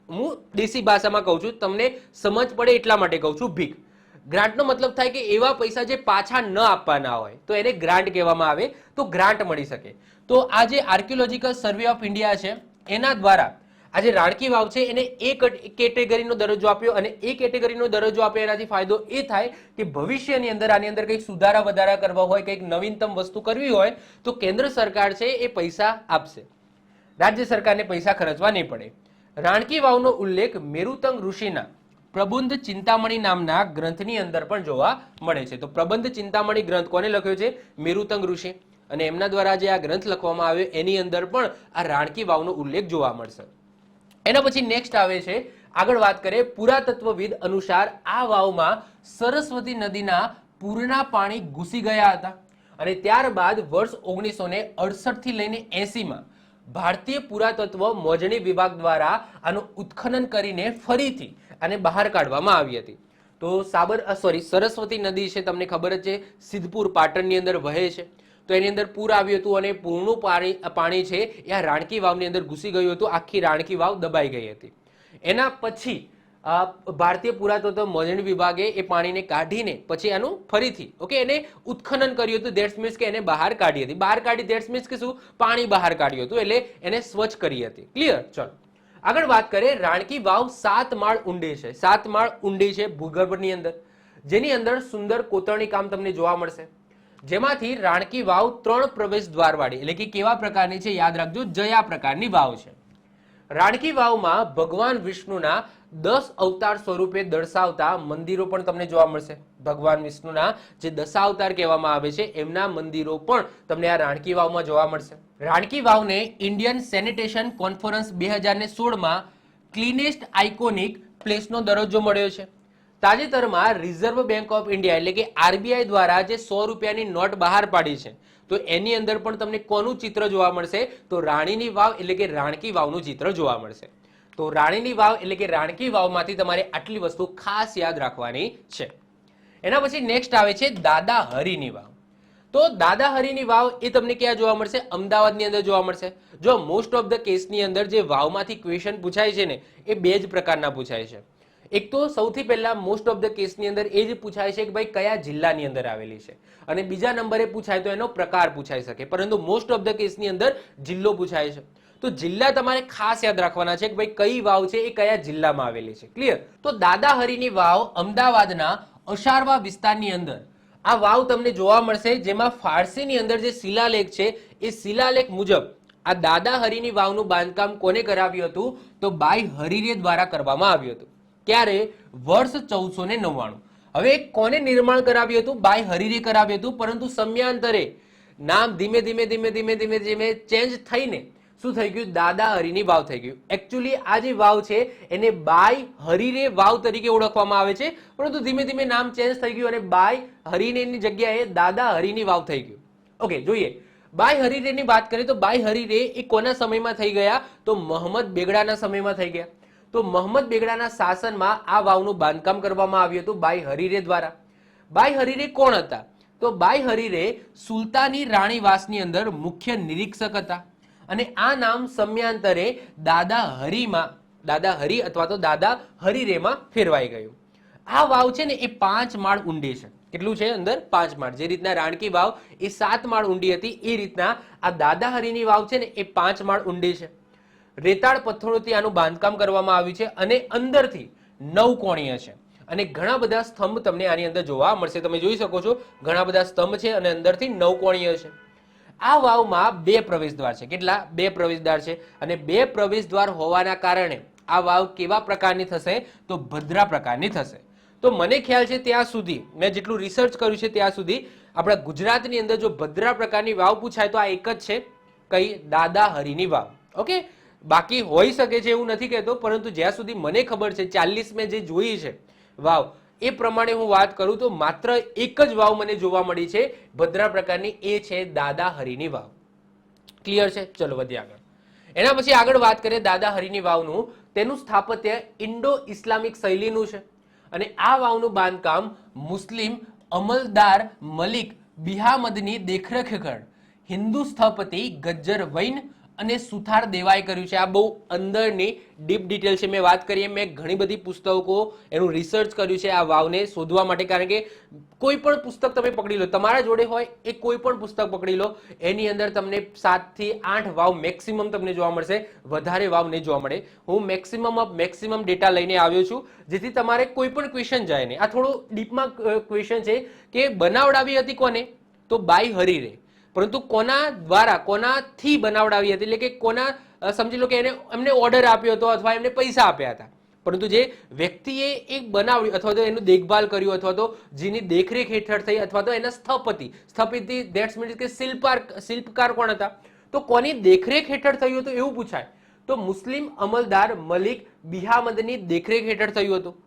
Speaker 1: હું દેશી ભાષામાં કહું છું, તમને સમજ પડે એટલા માટે કહું છું, ભીખ. ગ્રાન્ટનો મતલબ થાય કે એવા પૈસા જે પાછા ન આપવાના હોય તો એને ગ્રાન્ટ કહેવામાં આવે, તો ગ્રાન્ટ મળી શકે. તો આ જે આર્કિયોલોજીકલ સર્વે ઓફ ઇન્ડિયા છે એના દ્વારા આ જે રાણકી વાવ છે એને એ કેટેગરીનો દરજ્જો આપ્યો, અને એ કેટેગરીનો દરજ્જો આપ્યો એનાથી ફાયદો એ થાય કે ભવિષ્યની અંદર આની અંદર કંઈક સુધારા વધારા કરવા હોય, કંઈક નવીનતમ વસ્તુ કરવી હોય તો કેન્દ્ર સરકાર છે એ પૈસા આપશે, રાજ્ય સરકારને પૈસા ખર્ચવા નહીં પડે. રાણકી વાવનો ઉલ્લેખ મેરુતંગ ઋષિના પ્રબુંધ ચિંતામણી નામના ગ્રંથની અંદર પણ જોવા મળે છે. તો પ્રબંધ ચિંતામણી ગ્રંથ કોને લખ્યો છે? મેરુતંગ ઋષિ. અને એમના દ્વારા જે આ ગ્રંથ લખવામાં આવ્યો એની અંદર પણ આ રાણકી વાવનો ઉલ્લેખ જોવા મળશે. એના પછી નેક્સ્ટ આવે છે, આગળ વાત કરીએ, પુરાતત્વવિદ અનુસાર આ વાવમાં સરસ્વતી નદીના પૂરના પાણી ઘૂસી ગયા હતા અને ત્યારબાદ વર્ષ 1968 થી લઈને 80માં ભારતીય પુરાતત્વ મોજણી વિભાગ દ્વારા આનું ઉત્ખનન કરીને ફરીથી આને બહાર કાઢવામાં આવી હતી. તો સરસ્વતી નદી છે, તમને ખબર જ છે, સિદ્ધપુર પાટણની અંદર વહે છે. તો એની અંદર પૂર આવ્યું હતું અને પૂરનું પાણી છે એ આ રાણકી વાવની અંદર ઘૂસી ગયું હતું, આખી રાણકી વાવ દબાઈ ગઈ હતી. એના પછી ભારતીય પુરાતત્વ મોજણી વિભાગે એ પાણીને કાઢીને પછી આનું ફરીથી એને ઉત્ખનન કર્યું હતું. ધેટ્સ મીન્સ કે એને બહાર કાઢી હતી. બહાર કાઢી ધેટ્સ મીન્સ કે શું? પાણી બહાર કાઢ્યું હતું, એટલે એને સ્વચ્છ કરી હતી. ક્લિયર? ચલો આગળ વાત કરીએ. રાણકી વાવ 7 માળ ઊંડી છે. 7 માળ ઊંડી છે ભૂગર્ભની અંદર, જેની અંદર સુંદર કોતરણી કામ તમને જોવા મળશે. જેમાંથી રાણકી વાવ 3 પ્રવેશ દ્વાર વાળી, એટલે કે કેવા પ્રકારની છે? યાદ રાખજો, જયા પ્રકારની વાવ છે. રાણકી વાવમાં ભગવાન વિષ્ણુના 10 અવતાર સ્વરૂપે દર્શાવતા મંદિરો પણ તમને જોવા મળશે. ભગવાન વિષ્ણુના જે દશાવતાર કહેવામાં આવે છે એમના મંદિરો પણ તમને આ રાણકી વાવમાં જોવા મળશે. રાણકી વાવને ઇન્ડિયન સેનિટેશન કોન્ફરન્સ 2016માં ક્લીનેસ્ટ આઇકોનિક પ્લેસનો દરજ્જો મળ્યો છે. તાજેતરમાં રિઝર્વ બેંક ઓફ ઇન્ડિયા એટલે કે આરબીઆઈ દ્વારા જે 100 રૂપિયાની નોટ બહાર પાડી છે, તો એની અંદર પણ તમને કોનું ચિત્ર જોવા મળશે? તો રાણીની વાવ એટલે કે રાણકી વાવનું ચિત્ર જોવા મળશે. તો રાણીની વાવ એટલે કે રાણકી વાવમાંથી તમારે આટલી વસ્તુ ખાસ યાદ રાખવાની છે. એના પછી નેક્સ્ટ આવે છે દાદા હરીની વાવ. તો દાદા હરીની વાવ એ તમને ક્યાં જોવા મળશે? અમદાવાદની અંદર જોવા મળશે. જો મોસ્ટ ઓફ ધ કેસની અંદર જે વાવમાંથી ક્વેશ્ચન પૂછાય છે ને એ બે જ પ્રકારના પૂછાય છે. એક તો સૌથી પહેલા મોસ્ટ ઓફ ધ કેસની અંદર એ જ પૂછાય છે કે ભાઈ કયા જિલ્લાની અંદર આવેલી છે, અને બીજા નંબરે પૂછાય તો એનો પ્રકાર પૂછાઈ શકે, પરંતુ મોસ્ટ ઓફ ધ કેસની અંદર જિલ્લો પૂછાય છે. તો જિલ્લા તમારે ખાસ યાદ રાખવાના છે કે ભાઈ કઈ વાવ છે એ કયા જિલ્લામાં આવેલી છે. ક્લિયર? તો દાદા હરીની વાવ અમદાવાદના અશારવા વિસ્તારની અંદર આ વાવ તમને જોવા મળશે, જેમાં ફારસીની અંદર જે શિલાલેખ છે એ શિલાલેખ મુજબ આ દાદા હરીની વાવનું બાંધકામ કોને કરાવ્યું હતું? તો બાઈ હરીરે દ્વારા કરવામાં આવ્યું હતું. ક્યારે? વર્ષ 1499. હવે કોને નિર્માણ કરાવ્યું હતું? બાઈ હરીરે કરાવ્યું હતું, પરંતુ સમયાંતરે નામ ધીમે ધીમે ચેન્જ થઈને શું થઈ ગયું? દાદા હરીની વાવ થઈ ગયું. એકચ્યુઅલી આ જે વાવ છે એને બાઈ હરીરે વાવ તરીકે ઓળખવામાં આવે છે, પરંતુ ધીમે ધીમે નામ ચેન્જ થઈ ગયું અને બાઈ હરીરેની જગ્યાએ દાદા હરીની વાવ થઈ ગયું. ઓકે, જોઈએ બાઈ હરીરેની વાત કરીએ તો બાઈ હરીરે એ કોના સમયમાં થઈ ગયા? તો મોહમ્મદ બેગડાના સમયમાં થઈ ગયા. તો મોહમ્મદ બેગડાના શાસનમાં આ વાવનું બાંધકામ કરવામાં આવ્યું હતું બાઈ હરીરે દ્વારા. બાઈ હરીરે કોણ હતા? તો બાઈ હરીરે સુલતાની રાણીવાસની અંદર મુખ્ય નિરીક્ષક હતા, અને આ નામ સમયાંતરે દાદા હરી અથવા તો દાદા હરીરેમાં ફેરવાઈ ગયું. આ વાવ છે ને એ 5 માળ ઊંડી છે. કેટલું છે અંદર? 5 માળ. જે રીતના રાણકી વાવ એ 7 માળ ઊંડી હતી એ રીતના આ દાદા હરીની વાવ છે ને એ 5 માળ ઊંડી છે. રેતાળ પથ્થરોથી આનું બાંધકામ કરવામાં આવ્યું છે અને અંદરથી 9 કોણીય છે, અને ઘણા બધા સ્તંભ તમને આની અંદર જોવા મળશે. તમે જોઈ શકો છો ઘણા બધા સ્તંભ છે અને અંદરથી 9 કોણીય છે. આ વાવમાં 2 પ્રવેશદ્વાર છે. કેટલા? 2 પ્રવેશદ્વાર છે, અને 2 પ્રવેશદ્વાર હોવાના કારણે આ વાવ કેવા પ્રકારની થશે? તો ભદ્રા પ્રકારની થશે. તો મને ખ્યાલ છે ત્યાં સુધી મેં જેટલું રિસર્ચ કર્યું છે ત્યાં સુધી આપણા ગુજરાતની અંદર જો ભદ્રા પ્રકારની વાવ પૂછાય તો આ એક જ છે. કઈ? દાદા હરીની વાવ. ઓકે, બાકી હોઈ શકે છે એવું નથી કહેતો, પરંતુ જ્યાં સુધી મને ખબર છે 40 મેં જે જોઈ છે વાવ એ પ્રમાણે હું વાત કરું તો માત્ર એક જ વાવ મને જોવા મળી છે ભદ્રા પ્રકારની, એ છે દાદા હરીની વાવ. ક્લિયર છે? ચલો વધીએ આગળ. એના પછી આગળ વાત કરીએ દાદા હરીની વાવનું, તેનું સ્થાપત્ય ઇન્ડો ઇસ્લામિક શૈલીનું છે અને આ વાવનું બાંધકામ મુસ્લિમ અમલદાર મલિક બિહામદની દેખરેખ હેઠળ હિન્દુ સ્થપતિ ગજ્જર વૈન અને સુથાર દેવાએ કર્યું છે. આ બહુ અંદરની ડીપ ડિટેલ છે. મેં વાત કરીએ, મેં ઘણી બધી પુસ્તકો એનું રિસર્ચ કર્યું છે આ વાવને શોધવા માટે, કારણ કે કોઈ પણ પુસ્તક તમે પકડી લો, તમારા જોડે હોય એ કોઈ પણ પુસ્તક પકડી લો, એની અંદર તમને 7 થી 8 વાવ મેક્સિમમ તમને જોવા મળશે, વધારે વાવ નહીં જોવા મળે. હું મેક્સિમમ ડેટા લઈને આવ્યો છું, જેથી તમારે કોઈ પણ ક્વેશ્ચન જાય નહીં. આ થોડું ડીપમાં ક્વેશ્ચન છે કે બનાવડાવી હતી કોને, તો બાઈ હરીરે, પરંતુ કોના દ્વારા, કોનાથી બનાવડાવી હતી, એટલે કે કોના, સમજી લો કે એમને ઓર્ડર આપ્યો હતો અથવા એમને પૈસા આપ્યા હતા, પરંતુ જે વ્યક્તિએ એક બનાવ્યું અથવા તો એનું દેખભાલ કર્યું અથવા તો જેની દેખરેખ હેઠળ થઈ અથવા તો એના સ્થપતિ ધેટ્સ મીન્સ કે શિલ્પકાર કોણ હતા, તો કોની દેખરેખ હેઠળ થયું હતું એવું પૂછાય, તો મુસ્લિમ અમલદાર મલિક બિહામદની દેખરેખ હેઠળ થયું હતું.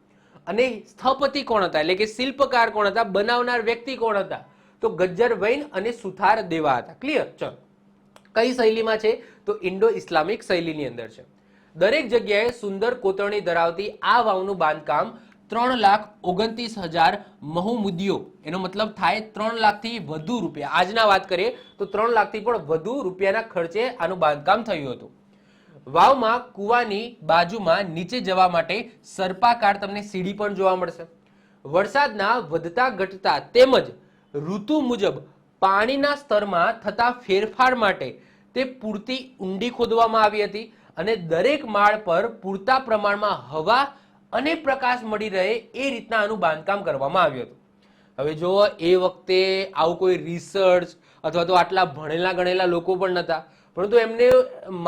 Speaker 1: અને સ્થપતિ કોણ હતા, એટલે કે શિલ્પકાર કોણ હતા, બનાવનાર વ્યક્તિ કોણ હતા, તો ગજ્જર વૈન અને સુથાર દેવા હતા. ક્લિયર? ચલો, કઈ શૈલીમાં છે, તો ઇન્ડો ઇસ્લામિક શૈલીની અંદર છે. દરેક જગ્યાએ સુંદર કોતરણી ધરાવતી આ વાવનું બાંધકામ 3,29,000 મહુમુદીઓ, એનો મતલબ થાય 3 લાખથી વધુ રૂપિયા, આજના વાત કરીએ તો 3 લાખથી પણ વધુ રૂપિયાના ખર્ચે આનું બાંધકામ થયું હતું. વાવમાં કુવાની બાજુમાં નીચે જવા માટે સર્પાકાર તમને સીડી પણ જોવા મળશે. વરસાદના વધતા ઘટતા તેમજ ઋતુ મુજબ પાણીના સ્તરમાં થતા ફેરફાર માટે તે પૂરતી ઊંડી ખોદવામાં આવી હતી અને દરેક માળ પર પૂરતા પ્રમાણમાં હવા અને પ્રકાશ મળી રહે એ રીતના આનું બાંધકામ કરવામાં આવ્યું હતું. હવે જો એ વખતે આવું કોઈ રિસર્ચ અથવા તો આટલા ભણેલા ગણેલા લોકો પણ નહોતા, પરંતુ એમને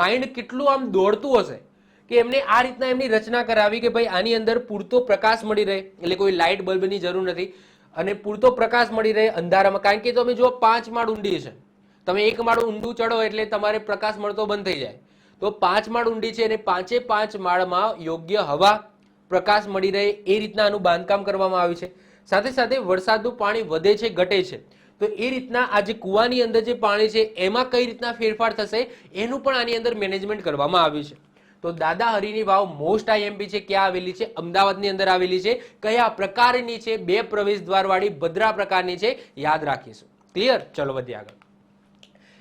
Speaker 1: માઇન્ડ કેટલું આમ દોડતું હશે કે એમને આ રીતના એમની રચના કરાવી કે ભાઈ આની અંદર પૂરતો પ્રકાશ મળી રહે, એટલે કોઈ લાઇટ બલ્બની જરૂર નથી અને પૂરતો પ્રકાશ મળી રહે અંધારામાં. કારણ કે તમે જો 5 માળ ઊંડી છે, તમે 1 માળ ઊંડું ચડો એટલે તમારે પ્રકાશ મળતો બંધ થઈ જાય, તો 5 માળ ઊંડી છે અને 5 માળમાં યોગ્ય હવા પ્રકાશ મળી રહે એ રીતના આનું બાંધકામ કરવામાં આવ્યું છે. સાથે સાથે વરસાદનું પાણી વધે છે, ઘટે છે, તો એ રીતના આ જે કુવાની અંદર જે પાણી છે એમાં કઈ રીતના ફેરફાર થશે એનું પણ આની અંદર મેનેજમેન્ટ કરવામાં આવ્યું છે. તો દાદા હરીની વાવ મોસ્ટ આઈએમપી છે, ક્યાં આવેલી છે, અમદાવાદની અંદર આવેલી છે, કયા પ્રકારની છે, 2 પ્રવેશ દ્વાર વાળી ભદ્રા પ્રકારની છે, યાદ રાખીશું. ક્લિયર? ચલો વધીએ આગળ.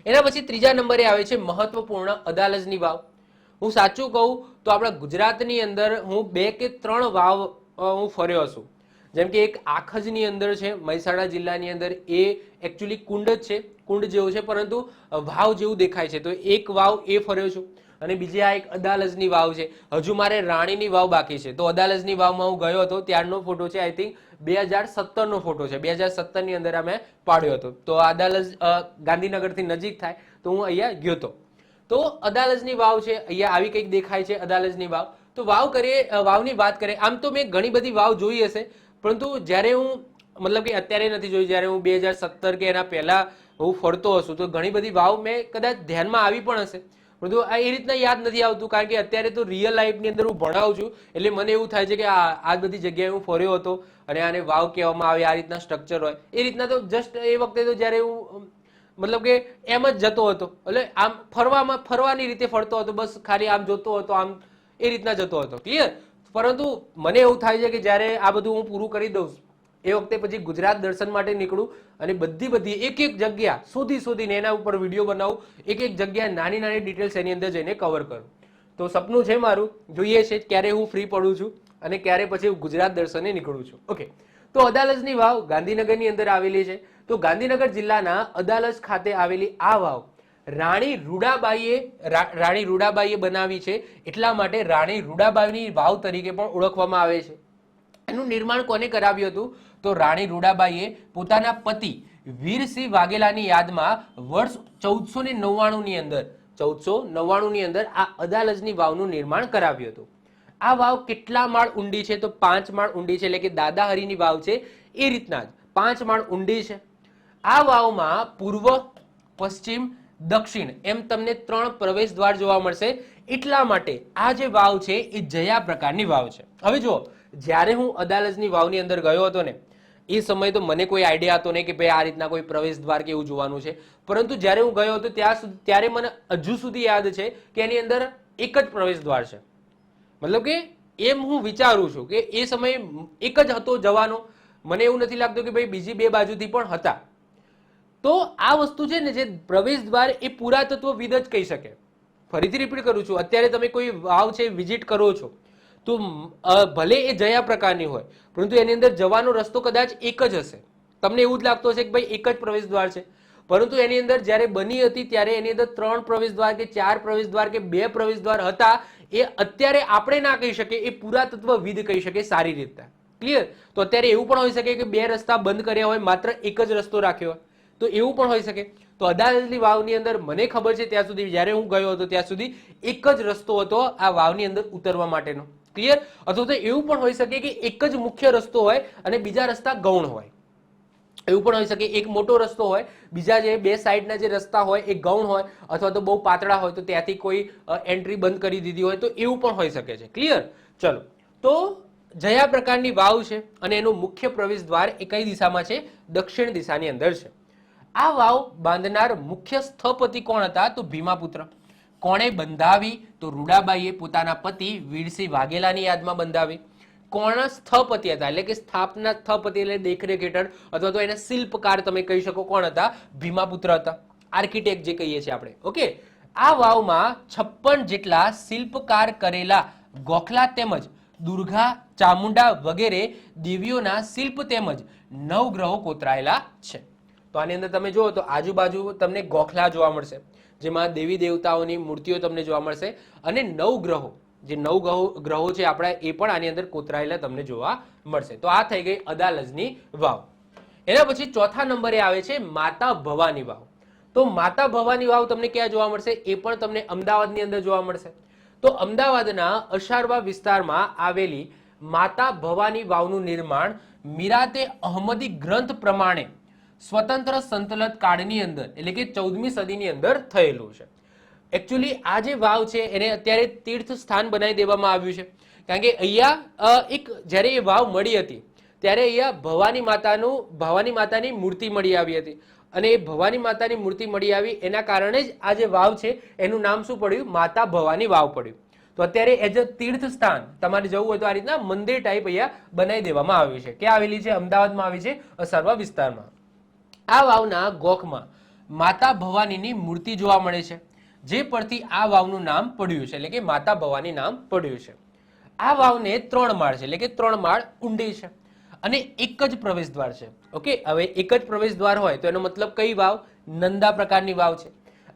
Speaker 1: એના પછી ત્રીજા નંબરે આવે છે મહત્વપૂર્ણ અદાલજની વાવ. હું સાચું કહું તો આપણા ગુજરાતની અંદર હું 2 કે 3 વાવ હું ફર્યો છું. જેમ કે એક આખજની અંદર છે મહેસાણા જિલ્લાની અંદર, એ એકચ્યુઅલી કુંડ જ છે, કુંડ જેવું છે પરંતુ વાવ જેવું દેખાય છે, તો એક વાવ એ ફર્યો છું. અને બીજી આ એક અદાલજની વાવ છે. હજુ મારે રાણીની વાવ બાકી છે, તો અદાલજની વાવમાં હું ગયો હતો, ત્યારનો ફોટો છે, આઈ થિંક 2017 નો ફોટો છે, 2017 ની અંદર અમે પાડ્યો હતો. તો અદાલજ ગાંધીનગરથી નજીક થાય, તો હું અહીંયા ગયો હતો. તો અદાલજની વાવ છે, અહીંયા આવી કંઈક દેખાય છે અદાલજની વાવ. તો વાવની વાત કરીએ, આમ તો મેં ઘણી બધી વાવ જોઈ હશે, પરંતુ જ્યારે હું મતલબ કે અત્યારે નથી જોઈ, જ્યારે હું 2017 કે એના પહેલા હું ફરતો હશું તો ઘણી બધી વાવ મેં કદાચ ધ્યાનમાં આવી પણ હશે, પરંતુ આ એ રીતના યાદ નથી આવતું. કારણ કે અત્યારે તો રિયલ લાઈફની અંદર હું ભણાવું છું, એટલે મને એવું થાય છે કે આ બધી જગ્યાએ હું ફર્યો હતો અને આને વાવ કહેવામાં આવે, આ રીતના સ્ટ્રક્ચર હોય એ રીતના. તો જસ્ટ એ વખતે તો જ્યારે હું મતલબ કે એમ જ જતો હતો, એટલે આમ ફરવાની રીતે ફરતો હતો, બસ ખાલી આમ જોતો હતો, આમ એ રીતના જતો હતો. ક્લિયર? પરંતુ મને એવું થાય છે કે જ્યારે આ બધું હું પૂરું કરી દઉં એ વખતે પછી ગુજરાત દર્શન માટે નીકળું અને બધી એક જગ્યા શોધીને એના ઉપર વિડીયો બનાવું, એક જગ્યા નાની ડિટેલ્સ એની અંદર જઈને કવર કરું. તો સપનું છે મારું, જોઈએ છે ક્યારે હું ફ્રી પડું છું અને ક્યારે પછી હું ગુજરાત દર્શને નીકળું છું. ઓકે, તો અદાલજની વાવ ગાંધીનગરની અંદર આવેલી છે. તો ગાંધીનગર જિલ્લાના અદાલજ ખાતે આવેલી આ વાવ રાણી રૂડાબાઈએ બનાવી છે, એટલા માટે રાણી રૂડાબાઈની વાવ તરીકે પણ ઓળખવામાં આવે છે. એનું નિર્માણ કોને કરાવ્યું હતું, તો રાણી રૂડાબાઈએ પોતાના પતિ વીરસિંહ વાઘેલાની યાદમાં વર્ષ 1499 ની અંદર આ અદાલજની વાવનું નિર્માણ કરાવ્યું હતું. આ વાવ કેટલા માળ ઊંડી છે, તો 5 માળ ઊંડી છે, એટલે કે દાદા હરીની વાવ છે એ રીતના જ 5 માળ ઊંડી છે. આ વાવમાં પૂર્વ, પશ્ચિમ, દક્ષિણ એમ તમને 3 પ્રવેશ દ્વાર જોવા મળશે, એટલા માટે આ જે વાવ છે એ જયા પ્રકારની વાવ છે. હવે જો જ્યારે હું અદાલજની વાવની અંદર ગયો હતો ને એ સમયે તો મને કોઈ આઈડિયા હતો નહીં કે ભાઈ આ રીતના કોઈ પ્રવેશ દ્વાર કે એવું જોવાનું છે, પરંતુ જ્યારે હું ગયો હતો ત્યારે મને હજુ સુધી યાદ છે કે એની અંદર એક જ પ્રવેશ દ્વાર છે, મતલબ કે એમ હું વિચારું છું કે એ સમયે એક જ હતો જવાનો, મને એવું નથી લાગતું કે ભાઈ બીજી બે બાજુથી પણ હતા. તો આ વસ્તુ છે ને, જે પ્રવેશ દ્વાર એ પુરાતત્વવિદ જ કહી શકે. ફરીથી રિપીટ કરું છું, અત્યારે તમે કોઈ વાવ છે વિઝિટ કરો છો તો ભલે એ જયા પ્રકારની હોય, પરંતુ એની અંદર જવાનો રસ્તો કદાચ એક જ હશે. તમને એવું જ લાગતું હશે કે ભાઈ એક જ પ્રવેશ દ્વાર છે, પરંતુ એની અંદર જ્યારે બની હતી ત્યારે એની અંદર 3 પ્રવેશ દ્વાર કે 4 પ્રવેશ દ્વાર કે 2 પ્રવેશ દ્વાર હતા. એ અત્યારે આપણે ના કહી શકીએ, એ પુરાતત્વવિદ કહી શકે સારી રીતના. ક્લિયર? તો અત્યારે એવું પણ હોઈ શકે કે 2 રસ્તા બંધ કર્યા હોય, માત્ર એક જ રસ્તો રાખ્યો હોય, તો એવું પણ હોઈ શકે. તો અદાલતની વાવની અંદર મને ખબર છે ત્યાં સુધી, જ્યારે હું ગયો હતો ત્યાં સુધી એક જ રસ્તો હતો આ વાવની અંદર ઉતરવા માટેનો. ક્લિયર? અથવા તો એવું પણ હોઈ શકે કે એક જ મુખ્ય રસ્તો હોય અને બીજા રસ્તા ગૌણ હોય. એવું પણ હોઈ શકે એક મોટો રસ્તો હોય, બીજા જે 2 સાઈડના જે રસ્તા હોય એ ગૌણ હોય, અથવા તો બહુ પાતળા હોય તો ત્યાંથી કોઈ એન્ટ્રી બંધ કરી દીધી હોય, તો એવું પણ હોઈ શકે છે. ક્લિયર? ચલો, તો જયા પ્રકારની વાવ છે અને એનું મુખ્ય પ્રવેશ દ્વાર એ કઈ દિશામાં છે? દક્ષિણ દિશાની અંદર છે. આ વાવ બાંધનાર મુખ્ય સ્થપતિ કોણ હતા? તો ભીમાપુત્ર. કોણે બંધાવી? તો રૂડાબાઈએ પોતાના પતિ વીરસિંહ વાઘેલાની યાદમાં બંધાવી. કોણ સ્થપતિ હતા? એટલે કે સ્થાપના સ્થપતિ એટલે દેખરેખ હેઠળ, અથવા તો એના શિલ્પકાર તમે કહી શકો કોણ હતા? ભીમાપુત્ર હતા. આર્કિટેક્ટ જે કહીએ છીએ આપણે. ઓકે, આ વાવમાં 56 જેટલા શિલ્પકાર કરેલા ગોખલા તેમજ દુર્ગા, ચામુંડા વગેરે દેવીઓના શિલ્પ તેમજ નવગ્રહો કોતરાયેલા છે. તો આની અંદર તમે જુઓ તો આજુબાજુ તમને ગોખલા જોવા મળશે, જેમાં દેવી દેવતાઓની મૂર્તિઓ તમને જોવા મળશે, અને નવગ્રહો, જે નવ ગ્રહો છે આપણા, એ પણ આની અંદર કોતરાયેલા તમને જોવા મળશે. તો આ થઈ ગઈ અદાલજની વાવ. એના પછી ચોથા નંબરે આવે છે માતા ભવાની વાવ. તો માતા ભવાની વાવ તમને ક્યાં જોવા મળશે? એ પણ તમને અમદાવાદની અંદર જોવા મળશે. તો અમદાવાદના અશારવા વિસ્તારમાં આવેલી માતા ભવાની વાવનું નિર્માણ મીરાતે અહમદી ગ્રંથ પ્રમાણે સ્વતંત્ર સંતલત કાળની અંદર, એટલે કે 14મી સદીની અંદર થયેલું છે. એકચ્યુઅલી આ જે વાવ છે એને અત્યારે તીર્થ સ્થાન બનાવી દેવામાં આવ્યું છે, કારણ કે અહીંયા એક જ્યારે એ વાવ મળી હતી ત્યારે અહીંયા ભવાની માતાની મૂર્તિ મળી આવી હતી, અને એ ભવાની માતાની મૂર્તિ મળી આવી એના કારણે જ આ જે વાવ છે એનું નામ શું પડ્યું? માતા ભવાની વાવ પડ્યું. તો અત્યારે એઝ અ તીર્થ સ્થાન તમારે જવું હોય તો આ રીતના મંદિર ટાઈપ અહીંયા બનાવી દેવામાં આવ્યું છે. ક્યાં આવેલી છે? અમદાવાદમાં આવી છે, અસારવા વિસ્તારમાં. આ વાવના ગોખમાં માતા ભવાનીની મૂર્તિ જોવા મળે છે, જે પરથી આ વાવનું નામ પડ્યું છે, એટલે કે માતા ભવાની નામ પડ્યું છે. આ વાવને 3 માળ છે, એટલે કે 3 માળ ઊંડી છે, અને એક જ પ્રવેશ દ્વાર છે. ઓકે, હવે એક જ પ્રવેશ દ્વાર હોય તો એનો મતલબ કઈ વાવ? નંદા પ્રકારની વાવ છે.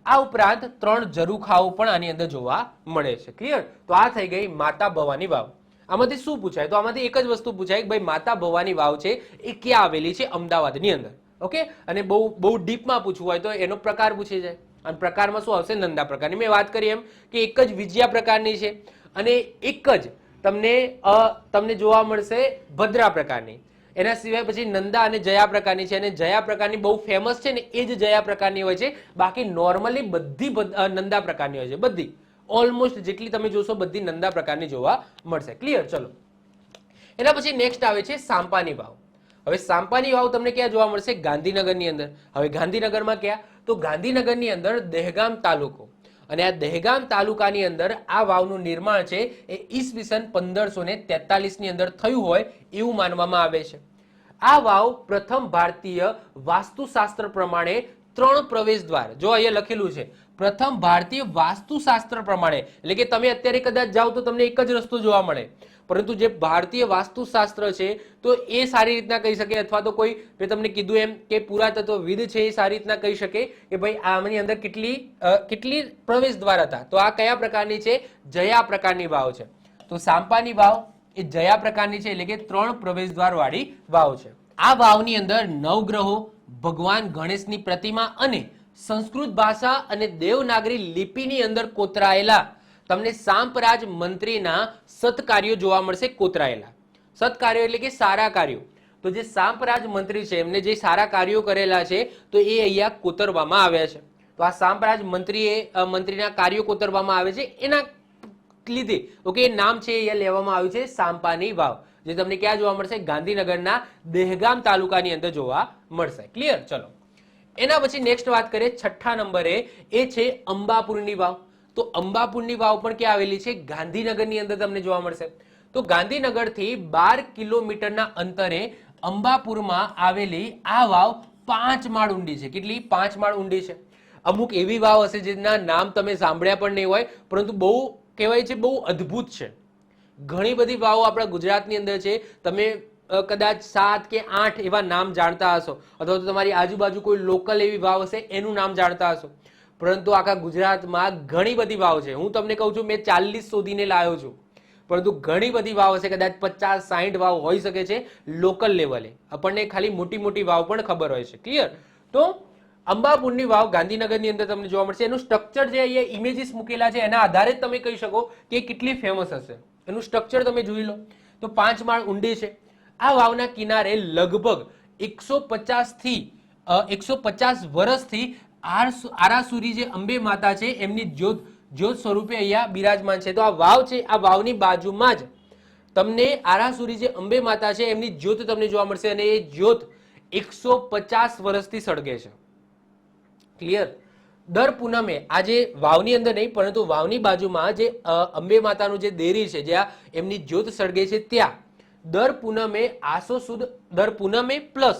Speaker 1: આ ઉપરાંત 3 ઝરૂખાઓ પણ આની અંદર જોવા મળે છે. ક્લિયર? તો આ થઈ ગઈ માતા ભવાની વાવ. આમાંથી શું પૂછાય? તો આમાંથી એક જ વસ્તુ પૂછાય કે ભાઈ માતા ભવાની વાવ છે એ ક્યાં આવેલી છે? અમદાવાદની અંદર. ઓકે, અને બહુ ડીપમાં પૂછવું હોય તો એનો પ્રકાર પૂછી જાય, અને પ્રકારમાં શું આવશે? નંદા પ્રકારની. મેં વાત કરી એમ કે એક જ વિજયા પ્રકારની છે, અને એક જ તમને જોવા મળશે ભદ્રા પ્રકારની. એના સિવાય પછી નંદા અને જયા પ્રકારની છે, અને જયા પ્રકારની બહુ ફેમસ છે ને એ જ જયા પ્રકારની હોય છે. બાકી નોર્મલી બધી નંદા પ્રકારની હોય છે, બધી ઓલમોસ્ટ જેટલી તમે જોશો બધી નંદા પ્રકારની જોવા મળશે. ક્લિયર? ચલો, એના પછી નેક્સ્ટ આવે છે સાંપાની વાવ. હવે સાંપાની વાવ તમને ક્યાં જોવા મળશે? ગાંધીનગરની અંદર. હવે ગાંધીનગરમાં ક્યાં? તો ગાંધીનગરની અંદર દહેગામ તાલુકો, અને આ દહેગામ તાલુકાની અંદર આ વાવનું નિર્માણ છે એ ઈસવીસન 1543 ની અંદર થયું હોય એવું માનવામાં આવે છે. આ વાવ પ્રથમ ભારતીય વાસ્તુશાસ્ત્ર પ્રમાણે 3 પ્રવેશ દ્વાર, જો અહીંયા લખેલું છે પ્રથમ ભારતીય વાસ્તુશાસ્ત્ર પ્રમાણે, એટલે કે તમે અત્યારે કદાચ જાઓ તો તમને એક જ રસ્તો જોવા મળે, પરંતુ જે ભારતીય વાસ્તુશાસ્ત્ર છે તો એ સારી રીતના કહી શકે, અથવા તો કોઈ મેં તમને કીધું એમ કે પુરાતત્વવિદ છે એ સારી રીતના કહી શકે કે ભાઈ આની અંદર કેટલી પ્રવેશ દ્વાર હતા. તો આ કયા પ્રકારની છે? જયા પ્રકારની વાવ છે. તો સાંપાની વાવ એ જયા પ્રકારની છે, એટલે કે 3 પ્રવેશ દ્વાર વાળી વાવ છે. આ વાવની અંદર નવગ્રહો, ભગવાન ગણેશની પ્રતિમા અને સંસ્કૃત ભાષા અને દેવનાગરી લિપિની અંદર કોતરાયેલા તમને સાંપરાજ મંત્રીના સત્કાર્યો જોવા મળશે કોતરાયેલા. સત્કાર્યો એટલે કે સારા કાર્યો. તો જે સાંપરાજ મંત્રી છે એમને જે સારા કાર્યો કરેલા છે તો એ અહીંયા કોતરવામાં આવ્યા છે. તો આ સાંપરાજ મંત્રીના કાર્યો કોતરવામાં આવે છે, એના લીધે ઓકે નામ છે અહીંયા લેવામાં આવ્યું છે સાંપાની વાવ, જે તમને ક્યાં જોવા મળશે? ગાંધીનગરના દહેગામ તાલુકાની અંદર જોવા મળશે. ક્લિયર? ચલો, એના પછી નેક્સ્ટ વાત કરીએ 6થા નંબરે, એ છે અંબાપુરની વાવ. તો અંબાપુરની વાવ પણ ક્યાં આવેલી છે? ગાંધીનગરની અંદર તમને જોવા મળશે. તો ગાંધીનગરથી 12 કિલોમીટરના અંતરે અંબાપુરમાં આવેલી આ વાવ 5 માળ ઊંડી છે. કેટલી? 5 માળ ઊંડી છે. અમુક એવી વાવ હશે જેના નામ તમે સાંભળ્યા પણ નહીં હોય, પરંતુ બહુ કહેવાય છે બહુ અદ્ભુત છે. ઘણી બધી વાવો આપણા ગુજરાતની અંદર છે. તમે કદાચ 7 કે 8 એવા નામ જાણતા હશો, અથવા તો તમારી આજુબાજુ કોઈ લોકલ એવી વાવ હશે એનું નામ જાણતા હશો, પરંતુ આખા ગુજરાતમાં ઘણી બધી વાવ છે. હું તમને કહું છું, મેં 40 શોધીને લાવ્યો છું, પરંતુ ઘણી બધી વાવ હશે. કદાચ 50-60 વાવ હોઈ શકે છે લોકલ લેવલે. આપણને ખાલી મોટી મોટી વાવ પણ ખબર હોય છે. ક્લિયર? તો અંબાપુરની વાવ ગાંધીનગરની અંદર તમને જોવા મળશે. એનું સ્ટ્રક્ચર જે અહીંયા ઇમેજીસ મૂકેલા છે એના આધારે જ તમે કહી શકો કે કેટલી ફેમસ હશે. એનું સ્ટ્રક્ચર તમે જોઈ લો તો 5 માળ ઊંડી છે. આ વાવના કિનારે લગભગ 150 વર્ષથી આરાસુરી જે અંબે માતા છે એમની જ્યોત સ્વરૂપે અહીંયા બિરાજમાન છે. તો આ વાવ છે, આ વાવની બાજુમાં જ તમને આરાસુરી જે અંબે માતા છે એમની જ્યોત તમને જોવા મળશે, અને એ જ્યોત 150 વર્ષથી સળગે છે. ક્લિયર? દર પૂનમે આજે વાવની અંદર નહીં, પરંતુ વાવની બાજુમાં જે અંબે માતાનું જે દેરી છે જ્યાં એમની જ્યોત સળગે છે, ત્યાં દર પૂનમે પ્લસ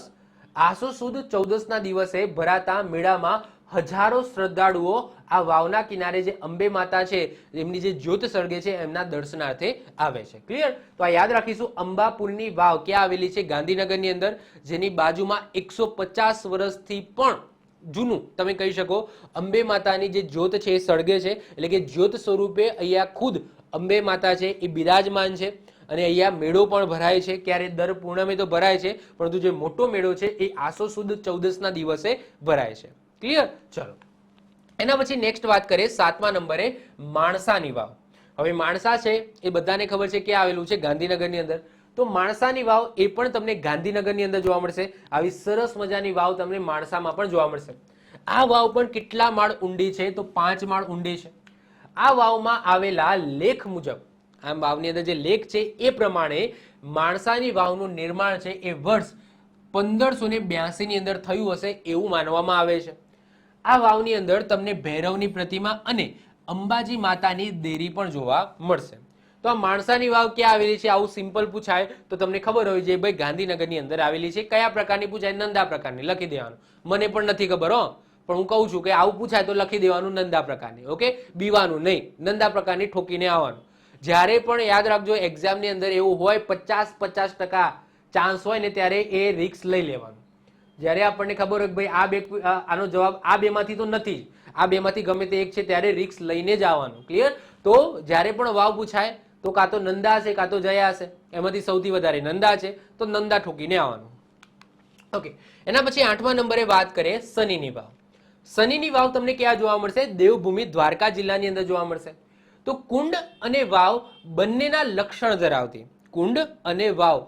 Speaker 1: આસો સુદ 14ના દિવસે ભરાતા મેળામાં હજારો શ્રદ્ધાળુઓ આ વાવના કિનારે જે અંબે માતા છે એમની જે જ્યોત સળગે છે એમના દર્શનાર્થે આવે છે. ક્લિયર? તો આ યાદ રાખીશું. અંબાપુરની વાવ ક્યાં આવેલી છે? ગાંધીનગરની અંદર, જેની બાજુમાં 150 વર્ષથી પણ જૂનું તમે કહી શકો અંબે માતાની જે જ્યોત છે એ સળગે છે. એટલે કે જ્યોત સ્વરૂપે અહીંયા ખુદ અંબે માતા છે એ બિરાજમાન છે, અને અહીંયા મેળો પણ ભરાય છે. ક્યારે? દર પૂર્ણિમે તો ભરાય છે, પરંતુ જે મોટો મેળો છે એ આસો સુદ 14ના દિવસે ભરાય છે. ક્લિયર? ચલો, એના પછી નેક્સ્ટ વાત કરીએ 7મા નંબરે માણસાની વાવ. હવે માણસા છે એ બધાને ખબર છે ક્યાં આવેલું છે? ગાંધીનગરની અંદર. તો માણસાની વાવ એ પણ તમને ગાંધીનગરની અંદર જોવા મળશે. આવી સરસ મજાની વાવ તમને માણસામાં પણ જોવા મળશે. આ વાવ પણ કેટલા માળ ઊંડી છે? તો 5 માળ ઊંડી છે. આ વાવમાં આવેલા લેખ મુજબ, આ વાવની અંદર જે લેખ છે એ પ્રમાણે માણસાની વાવનું નિર્માણ છે એ વર્ષ 1582 ની અંદર થયું હશે એવું માનવામાં આવે છે. આ વાવની અંદર તમને ભૈરવની પ્રતિમા અને અંબાજી માતાની દેરી પણ જોવા મળશે. તો આ માણસાની વાવ ક્યાં આવેલી છે? આવું સિમ્પલ પૂછાય તો તમને ખબર હોય છે ભાઈ ગાંધીનગરની અંદર આવેલી છે. કયા પ્રકારની પૂછાય? નંદા પ્રકારની. લખી દેવાનું. મને પણ નથી ખબર હો, પણ હું કહું છું કે આવું પૂછાય તો લખી દેવાનું નંદા પ્રકારની. ઓકે? બીવાનું નહીં, નંદા પ્રકારની ઠોકીને આવવાનું. જ્યારે પણ યાદ રાખજો એક્ઝામની અંદર એવું હોય 50% ચાન્સ હોય ને ત્યારે એ રિસ્ક લઈ લેવાનું. જ્યારે આપણને ખબર હોય કે ભાઈ આનો જવાબ આ બેમાંથી તો નથી જ, આ બેમાંથી ગમે તે એક છે, ત્યારે રિસ્ક લઈને જ આવવાનું. ક્લિયર? તો જ્યારે પણ વાવ પૂછાય તો કાં તો નંદા છે કાં તો જયા છે, એમાંથી સૌથી વધારે નંદા છે તો નંદા ઠોકીને આવવાનું. ઓકે, એના પછી 8મા નંબરે વાત કરીએ શનિની વાવ. શનિની વાવ તમને ક્યાં જોવા મળશે? દેવભૂમિ દ્વારકા જિલ્લાની અંદર જોવા મળશે. તો કુંડ અને વાવ બંનેના લક્ષણ ધરાવતી, કુંડ અને વાવ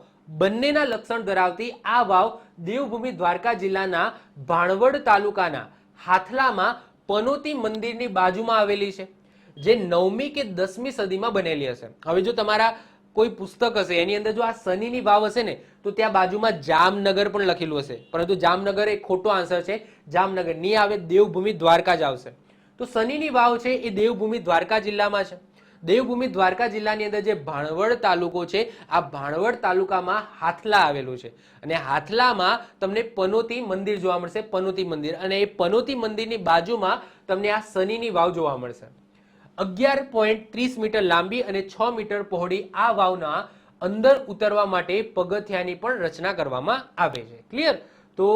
Speaker 1: બંનેના લક્ષણ ધરાવતી આ વાવ દેવભૂમિ દ્વારકા જિલ્લાના ભાણવડ તાલુકાના હાથલામાં પનોતી મંદિરની બાજુમાં આવેલી છે, જે 9મી કે 10મી સદીમાં બનેલી હશે. હવે જો તમારા કોઈ પુસ્તક હશે એની અંદર જો આ શનિની વાવ હશે ને તો ત્યાં બાજુમાં જામનગર પણ લખેલું હશે, પરંતુ જામનગર એ ખોટો આન્સર છે. જામનગર નહીં આવે, દેવભૂમિ દ્વારકા જ આવશે. તો શનિની વાવ છે એ દેવભૂમિ દ્વારકા જિલ્લામાં છે. દેવભૂમિ દ્વારકા જિલ્લાની અંદર જે ભાણવડ તાલુકો છે, આ ભાણવડ તાલુકામાં હાથલા આવેલું છે, અને હાથલામાં તમને પનોતી મંદિર જોવા મળશે. પનોતી મંદિર, અને એ પનોતી મંદિરની બાજુમાં તમને આ શનિની વાવ જોવા મળશે. 11.30 મીટર લાંબી અને 6 મીટર પહોળી આ વાવના અંદર ઉતરવા માટે પગથિયાની પણ રચના કરવામાં આવે છે. ક્લિયર? તો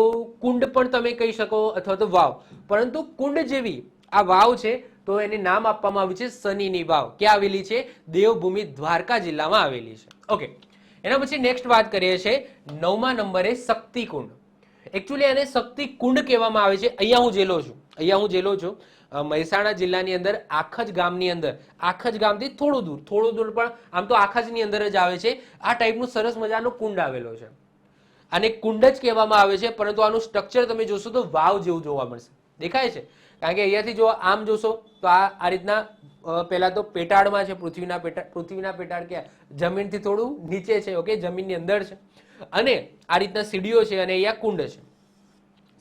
Speaker 1: કુંડ પણ તમે કહી શકો અથવા તો વાવ, પરંતુ કુંડ જેવી આ વાવ છે તો એને નામ આપવામાં આવ્યું છે શનિની વાવ. ક્યાં આવેલી છે? દેવભૂમિ દ્વારકા જિલ્લામાં આવેલી છે. ઓકે, એના પછી નેક્સ્ટ વાત કરીએ છીએ 9મા નંબરે શક્તિકુંડ. એકચ્યુઅલી એને શક્તિકુંડ કહેવામાં આવે છે. અહીંયા હું જેલો છું મહેસાણા જિલ્લાની અંદર આખજ ગામની અંદર, આખજ ગામથી થોડું દૂર પણ આમ તો આખજની અંદર જ આવે છે. આ ટાઈપનું સરસ મજાનો કુંડ આવેલો છે, આને કુંડ જ કહેવામાં આવે છે, પરંતુ આનું સ્ટ્રક્ચર તમે જોશો તો વાવ જેવું જોવા મળશે. દેખાય છે? કારણ કે અહીંયાથી જો આમ જોશો તો આ રીતના પહેલા તો પેટાળમાં છે, પૃથ્વીના પેટાળ ક્યાં? જમીનથી થોડું નીચે છે. ઓકે, જમીનની અંદર છે, અને આ રીતના સીડીઓ છે, અને અહીંયા કુંડ છે.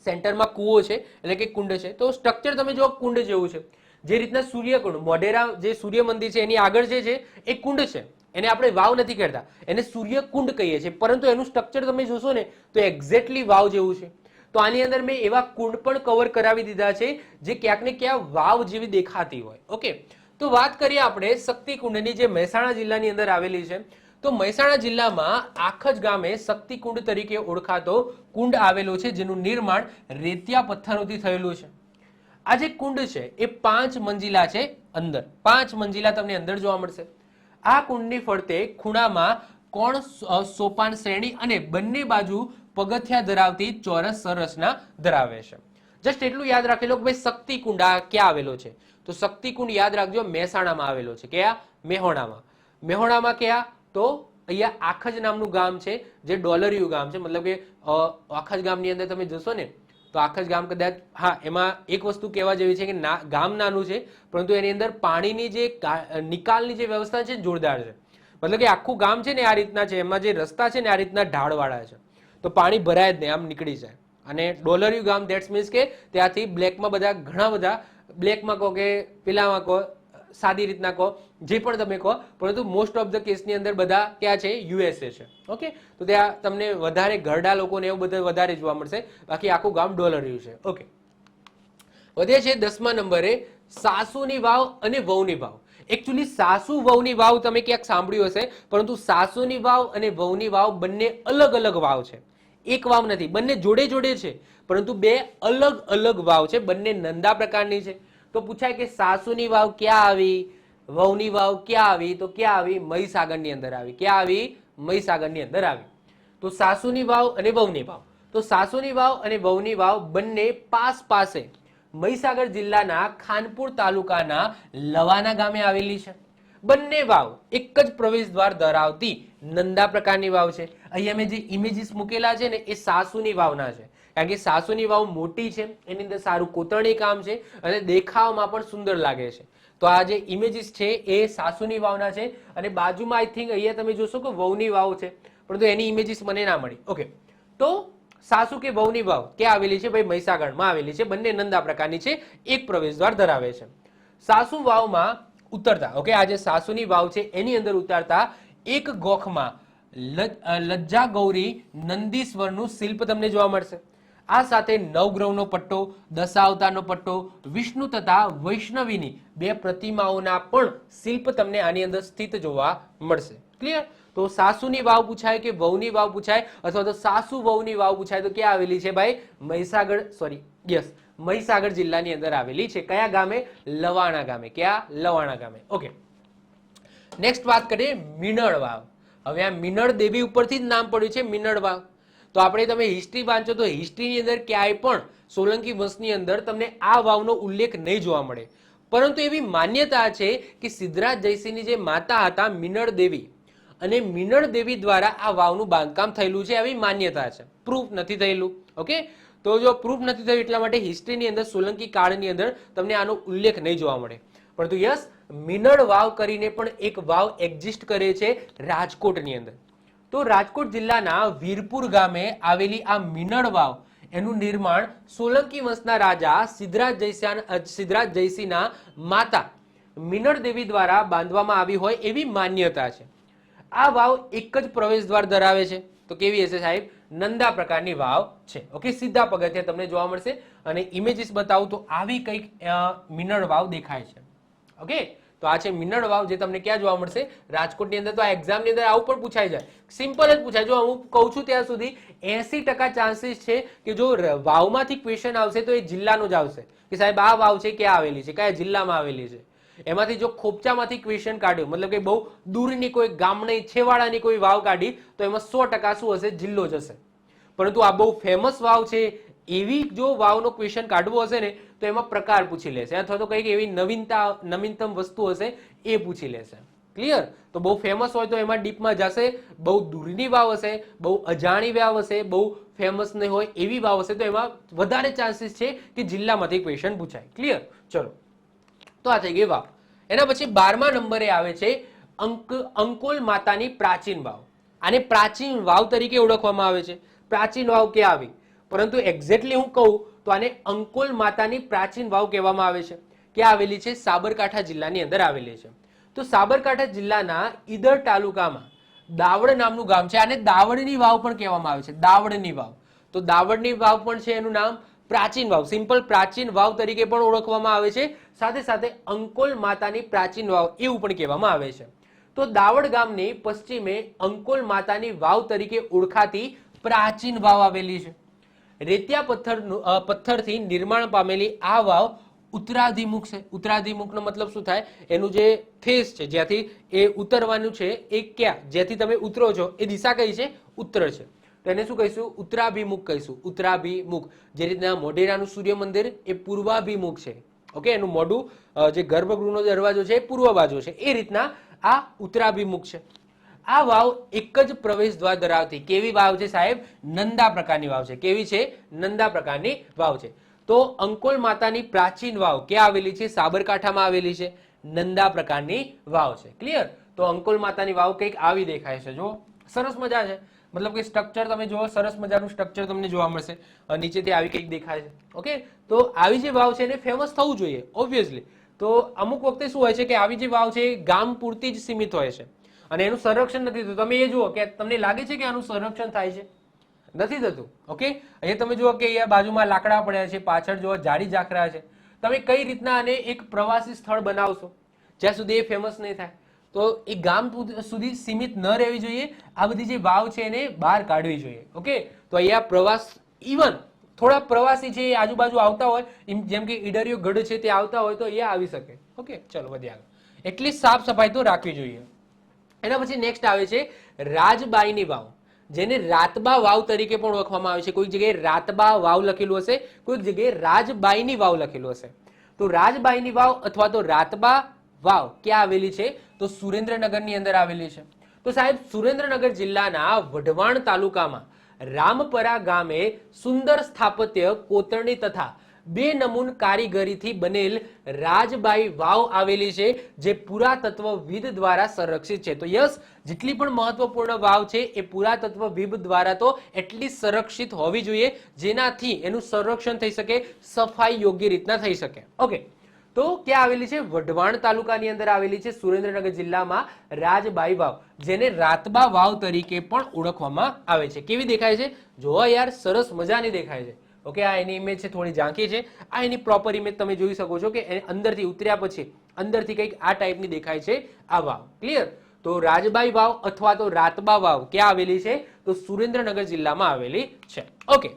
Speaker 1: સેન્ટરમાં કૂવો છે એટલે કે કુંડ છે. તો સ્ટ્રક્ચર તમે જો કુંડ જેવું છે. જે રીતના સૂર્યકુંડ, મોઢેરા જે સૂર્ય મંદિર છે એની આગળ જે છે એ કુંડ છે, એને આપણે વાવ નથી કહેતા, એને સૂર્યકુંડ કહીએ છીએ, પરંતુ એનું સ્ટ્રક્ચર તમે જોશો ને તો એક્ઝેક્ટલી વાવ જેવું છે. તો આની અંદર મેં એવા કુંડ પણ કવર કરાવી દીધા છે જે ક્યાંક ને ક્યાંક વાવ જેવી દેખાતી હોય. ઓકે, તો વાત કરીએ આપણે શક્તિકુંડની, જે મહેસાણા જિલ્લાની અંદર આવેલી છે. તો મહેસાણા જિલ્લામાં આખજ ગામે શક્તિકુંડ તરીકે ઓળખાતો કુંડ આવેલો છે, જેનું નિર્માણ રેતિયા પથ્થરોથી થયેલું છે. આ જે કુંડ છે એ 5 મંજિલા છે, અંદર 5 મંજિલા તમને અંદર જોવા મળશે. આ કુંડની ફરતે ખૂણામાં કોણ સોપાન શ્રેણી અને બંને બાજુ પગથિયા ધરાવતી ચોરસ સંરચના ધરાવે છે. જસ્ટ એટલું યાદ રાખી લો કે ભાઈ શક્તિકુંડ આ ક્યાં આવેલો છે, તો શક્તિકુંડ યાદ રાખજો મહેસાણામાં આવેલો છે. ક્યાં? મેહોણામાં. મેહોણામાં ક્યાં? તો અહીંયા આખજ નામનું ગામ છે, જે ડોલરિયું ગામ છે, મતલબ કે આખજ ગામની અંદર તમે જશો ને તો આખજ ગામ કદાચ, હા, એમાં એક વસ્તુ કહેવા જેવી છે કે ગામ નાનું છે, પરંતુ એની અંદર પાણીની જે નિકાલની જે વ્યવસ્થા છે જોરદાર છે. મતલબ કે આખું ગામ છે ને આ રીતના છે, એમાં જે રસ્તા છે ને આ રીતના ઢાળવાળા છે, તો પાણી ભરાય જ નહીં, આમ નીકળી જાય. અને ડોલરિયું ગામ ધેટ્સ મીન્સ કે ત્યાંથી બ્લેકમાં બધા ઘણા બધા, બ્લેકમાં કહો કે પેલામાં કહો, સાદી રીતના કહો, જે પણ તમે કહો, પરંતુ મોસ્ટ ઓફ ધ કેસની અંદર બધા ક્યાં છે? યુએસએ છે. ઓકે, તો ત્યાં તમને વધારે ઘરડા લોકોને એવું બધું વધારે જોવા મળશે, બાકી આખું ગામ ડોલરિયું છે. ઓકે, વધે છે 10મા નંબરે સાસુની વાવ અને વહુની વાવ. એકચ્યુઅલી સાસુ વહુની વાવ તમે ક્યાંક સાંભળ્યું હશે, પરંતુ સાસુની વાવ અને વહુની વાવ બંને અલગ અલગ વાવ છે, એક વાવ નથી, બંને જોડે જોડે છે, પરંતુ બે અલગ અલગ વાવ છે, બંને નંદા પ્રકારની છે. તો પૂછાય કે સાસુની વાવ ક્યાં આવી, વહુની વાવ ક્યાં આવી, તો ક્યાં આવી? મહીસાગરની અંદર આવી. ક્યાં આવી? મહીસાગરની અંદર આવી. તો સાસુની વાવ અને વહુની વાવ, તો સાસુની વાવ અને વહુની વાવ બંને પાસ પાસે મહીસાગર જિલ્લાના ખાનપુર તાલુકાના લવાના ગામે આવેલી છે. બંને વાવ એક જ પ્રવેશ દ્વાર ધરાવતી નંદા પ્રકારની વાવ છે. અહીંયા મેં જે ઇમેજીસ મૂકેલા છે ને એ સાસુની વાવના છે, કારણ કે સાસુની વાવ મોટી છે, એની અંદર સારું કોતરણી કામ છે અને દેખાવમાં પણ સુંદર લાગે છે. તો આ જે ઇમેજીસ છે એ સાસુની વાવના છે, અને બાજુમાં આઈ થિંક અહીંયા તમે જોશો કે વહુની વાવ છે, પરંતુ એની ઇમેજીસ મને ના મળી. ઓકે, તો સાસુ કે વહુની વાવ ક્યાં આવેલી છે? ભાઈ મહીસાગરમાં આવેલી છે. બંને નંદા પ્રકારની છે, એક પ્રવેશ દ્વાર ધરાવે છે. સાસુ વાવમાં ઉતરતા, ઓકે, આ જે સાસુની વાવ છે એની અંદર ઉતરતા એક ગોખમાં લજ્જા ગૌરી નંદીશ્વરનું શિલ્પ તમને જોવા મળશે. આ સાથે નવગ્રહનો પટ્ટો, દશાવતારનો પટ્ટો, વિષ્ણુ તથા વૈષ્ણવીની 2 પ્રતિમાઓના પણ શિલ્પ તમને આની અંદર સ્થિત જોવા મળશે. ક્લિયર? તો સાસુની વાવ પૂછાય કે વહુની વાવ પૂછાય, અથવા તો સાસુ વહુની વાવ પૂછાય, તો ક્યાં આવેલી છે ભાઈ? મહીસાગર, સોરી, યસ, મહીસાગર જિલ્લાની અંદર આવેલી છે. કયા ગામે? લવાણા ગામે. ક્યાં? લવાણા ગામે. ઓકે, નેક્સ્ટ વાત કરીએ મિનળ વાવ. હવે આ મિનળ દેવી ઉપરથી જ નામ પડ્યું છે, મિનળ વાવ. તો આપણે, તમે હિસ્ટ્રી વાંચો તો હિસ્ટ્રીની અંદર ક્યાંય પણ સોલંકી વંશની અંદર તમને આ વાવનો ઉલ્લેખ નહીં જોવા મળે, પરંતુ એવી માન્યતા છે કે સિદ્ધરાજ જયસિંહની જે માતા હતા મિનળ દેવી, અને મિનળ દેવી દ્વારા આ વાવનું બાંધકામ થયેલું છે, આવી માન્યતા છે. પ્રૂફ નથી થયેલું. ઓકે, તો જો પ્રૂફ નથી થયું એટલા માટે હિસ્ટ્રીની અંદર સોલંકી કાળની અંદર તમને આનો ઉલ્લેખ નહીં જોવા મળે, પરંતુ યસ, મિનળ વાવ કરીને પણ એક વાવ એક્ઝિસ્ટ કરે છે રાજકોટની અંદર. તો રાજકોટ જિલ્લાના વીરપુર ગામે આવેલી આ મિનળ વાવ, એનું નિર્માણ સોલંકી વંશના રાજા સિદ્ધરાજ જયસિંહના માતા મિનળ દેવી દ્વારા બાંધવામાં આવી હોય એવી માન્યતા છે. આ વાવ એક જ પ્રવેશ દ્વાર ધરાવે છે. તો કેવી હશે સાહેબ? નંદા પ્રકારની વાવ છે. ઓકે, સીધા પગથિયા તમને જોવા મળશે, અને ઇમેજીસ બતાવું તો આવી કંઈક મિનળ વાવ દેખાય છે. ઓકે, તો આ છે મિનળ વાવ, જે તમને ક્યાં જોવા મળશે? રાજકોટની અંદર. તો આ એક્ઝામની અંદર આવું પણ પૂછાઈ જાય, સિમ્પલ જ પૂછાય. જો હું કહું છું ત્યાં સુધી 80% ચાન્સીસ છે કે જો વાવમાંથી ક્વેશ્ચન આવશે તો એ જિલ્લાનું જ આવશે, કે સાહેબ આ વાવ છે ક્યાં આવેલી છે, કયા જિલ્લામાં આવેલી છે. એમાંથી જો ખોપચામાંથી ક્વેશ્ચન કાઢ્યો, મતલબ કે બહુ દૂરની કોઈ ગામની છેવાડાની કોઈ વાવ કાઢી, તો એમાં 100% શું હશે? જિલ્લો જ હશે. પરંતુ આ બહુ ફેમસ વાવ છે, એવી જો વાવનો ક્વેશ્ચન કાઢવો હશે ને તો એમાં પ્રકાર પૂછી લેશે, અથવા તો કંઈક એવી નવીનતમ વસ્તુ હશે એ પૂછી લેશે. ક્લિયર? તો બહુ ફેમસ હોય તો એમાં ડીપમાં જશે, બહુ દૂરની વાવ હશે, બહુ અજાણી વાવ હશે, બહુ ફેમસ નહીં હોય એવી વાવ હશે, તો એમાં વધારે ચાન્સીસ છે કે જિલ્લામાંથી ક્વેશ્ચન પૂછાય. ક્લિયર? ચલો, તો આ થઈ ગઈ વાવ. એના પછી 12મા નંબરે આવે છે અંકોલ માતાની પ્રાચીન વાવ. આને પ્રાચીન વાવ તરીકે ઓળખવામાં આવે છે. પ્રાચીન વાવ ક્યાં આવી? પરંતુ એક્ઝેક્ટલી હું કહું તો આને અંકોલ માતાની પ્રાચીન વાવ કહેવામાં આવે છે. ક્યાં આવેલી છે? સાબરકાંઠા જિલ્લાની અંદર આવેલી છે. તો સાબરકાંઠા જિલ્લાના ઈડર તાલુકામાં દાવડ નામનું ગામ છે. આને દાવડની વાવ પણ કહેવામાં આવે છે. દાવડની વાવ. તો દાવડની વાવ પણ છે એનું નામ. પ્રાચીન વાવ, સિમ્પલ પ્રાચીન વાવ તરીકે પણ ઓળખવામાં આવે છે. સાથે સાથે અંકોલ માતાની પ્રાચીન વાવ એવું પણ કહેવામાં આવે છે. તો દાવડ ગામની પશ્ચિમે અંકોલ માતાની વાવ તરીકે ઓળખાતી પ્રાચીન વાવ આવેલી છે. રેતિયા પથ્થરથી નિર્માણ પામેલી આ વાવ ઉત્તરાધિમુખ છે. ઉત્તરાધિમુખનો મતલબ શું થાય? એનું જે ફેસ છે, જ્યાંથી એ ઉતરવાનું છે, એ ક્યાં, જ્યાંથી તમે ઉતરો છો એ દિશા કઈ છે? ઉત્તર છે. તો એને શું કહીશું? ઉત્તરાભિમુખ કહીશું. ઉત્તરાભિમુખ. જે રીતના મોઢેરાનું સૂર્ય મંદિર એ પૂર્વાભિમુખ છે. ઓકે, એનું મોઢું જે ગર્ભગૃહનો દરવાજો છે એ પૂર્વ બાજુ છે. એ રીતના આ ઉત્તરાભિમુખ છે. આ વાવ એક જ પ્રવેશ દ્વાર ધરાવતી કેવી વાવ છે સાહેબ? નંદા પ્રકારની વાવ છે. કેવી છે? નંદા પ્રકારની વાવ છે. તો અંકોલ માતાની પ્રાચીન વાવ ક્યાં આવેલી છે? સાબરકાંઠામાં આવેલી છે. નંદા પ્રકારની વાવ છે. ક્લિયર? તો અંકોલ માતાની વાવ કંઈક આવી દેખાય છે. જો સરસ મજા છે. મતલબ કે સ્ટ્રક્ચર તમે જુઓ, સરસ મજાનું સ્ટ્રક્ચર તમને જોવા મળશે. નીચેથી આવી કંઈક દેખાય છે. ઓકે, તો આવી જે વાવ છે એને ફેમસ થવું જોઈએ ઓબ્વિયસલી. તો અમુક વખતે શું હોય છે કે આવી જે વાવ છે એ ગામ પૂરતી જ સીમિત હોય છે અને એનું સંરક્ષણ નથી થતું. તમે એ જુઓ કે તમને લાગે છે કે આનું સંરક્ષણ થાય છે? નથી થતું. ઓકે, અહીંયા તમે જુઓ કે અહીંયા બાજુમાં લાકડા પડ્યા છે, પાછળ જુઓ ઝાડી ઝાકરા છે. તમે કઈ રીતના આને એક પ્રવાસી સ્થળ બનાવશો જ્યાં સુધી એ ફેમસ નહીં થાય? તો એ ગામ સુધી સીમિત ન રહેવી જોઈએ. આ બધી જે વાવ છે એને બહાર કાઢવી જોઈએ. ઓકે, તો અહીંયા પ્રવાસ, ઇવન થોડા પ્રવાસી છે એ આજુબાજુ આવતા હોય, જેમ કે ઈડરિયો ગઢ છે તે આવતા હોય તો અહીંયા આવી શકે. ઓકે, ચલો વધીએ આગળ. એટલી સાફ સફાઈ તો રાખવી જોઈએ. એના પછી નેક્સ્ટ આવે છે રાજબાઈની વાવ, જેને રાતબા વાવ તરીકે પણ ઓળખવામાં આવે છે. કોઈક જગ્યાએ રાતબા વાવ લખેલું હશે, કોઈક જગ્યાએ રાજબાઈની વાવ લખેલું હશે. તો રાજબાઈની વાવ અથવા તો રાતબા વાવ ક્યાં આવેલી છે? તો સુરેન્દ્રનગરની અંદર આવેલી છે. તો સાહેબ સુરેન્દ્રનગર જિલ્લાના વઢવાણ તાલુકામાં રામપરા ગામે સુંદર સ્થાપત્ય કોતરણી તથા 2 નમૂન કારીગરીથી બનેલ રાજબાઈ વાવ આવેલી છે, જે પુરાતત્વવિદ દ્વારા સંરક્ષિત છે. તો યસ, જેટલી પણ મહત્વપૂર્ણ વાવ છે એ પુરાતત્વવિદ દ્વારા તો એટલી સંરક્ષિત હોવી જોઈએ જેનાથી એનું સંરક્ષણ થઈ શકે, સફાઈ યોગ્ય રીતના થઈ શકે. ઓકે, તો ક્યાં આવેલી છે? વઢવાણ તાલુકાની અંદર આવેલી છે, સુરેન્દ્રનગર જિલ્લામાં રાજબાઈ વાવ, જેને રાતબા વાવ તરીકે પણ ઓળખવામાં આવે છે. કેવી દેખાય છે? જોવા યાર, સરસ મજાની દેખાય છે. ઓકે, આ એની ઇમેજ છે, થોડી ઝાંખી છે. આ એની પ્રોપર ઇમેજ તમે જોઈ શકો છો કે અંદરથી ઉતર્યા પછી અંદરથી કંઈક આ ટાઈપની દેખાય છે આ વાવ. ક્લિયર? તો રાજબાઈ વાવ અથવા તો રાતબા વાવ ક્યાં આવેલી છે? તો સુરેન્દ્રનગર જિલ્લામાં આવેલી છે. ઓકે,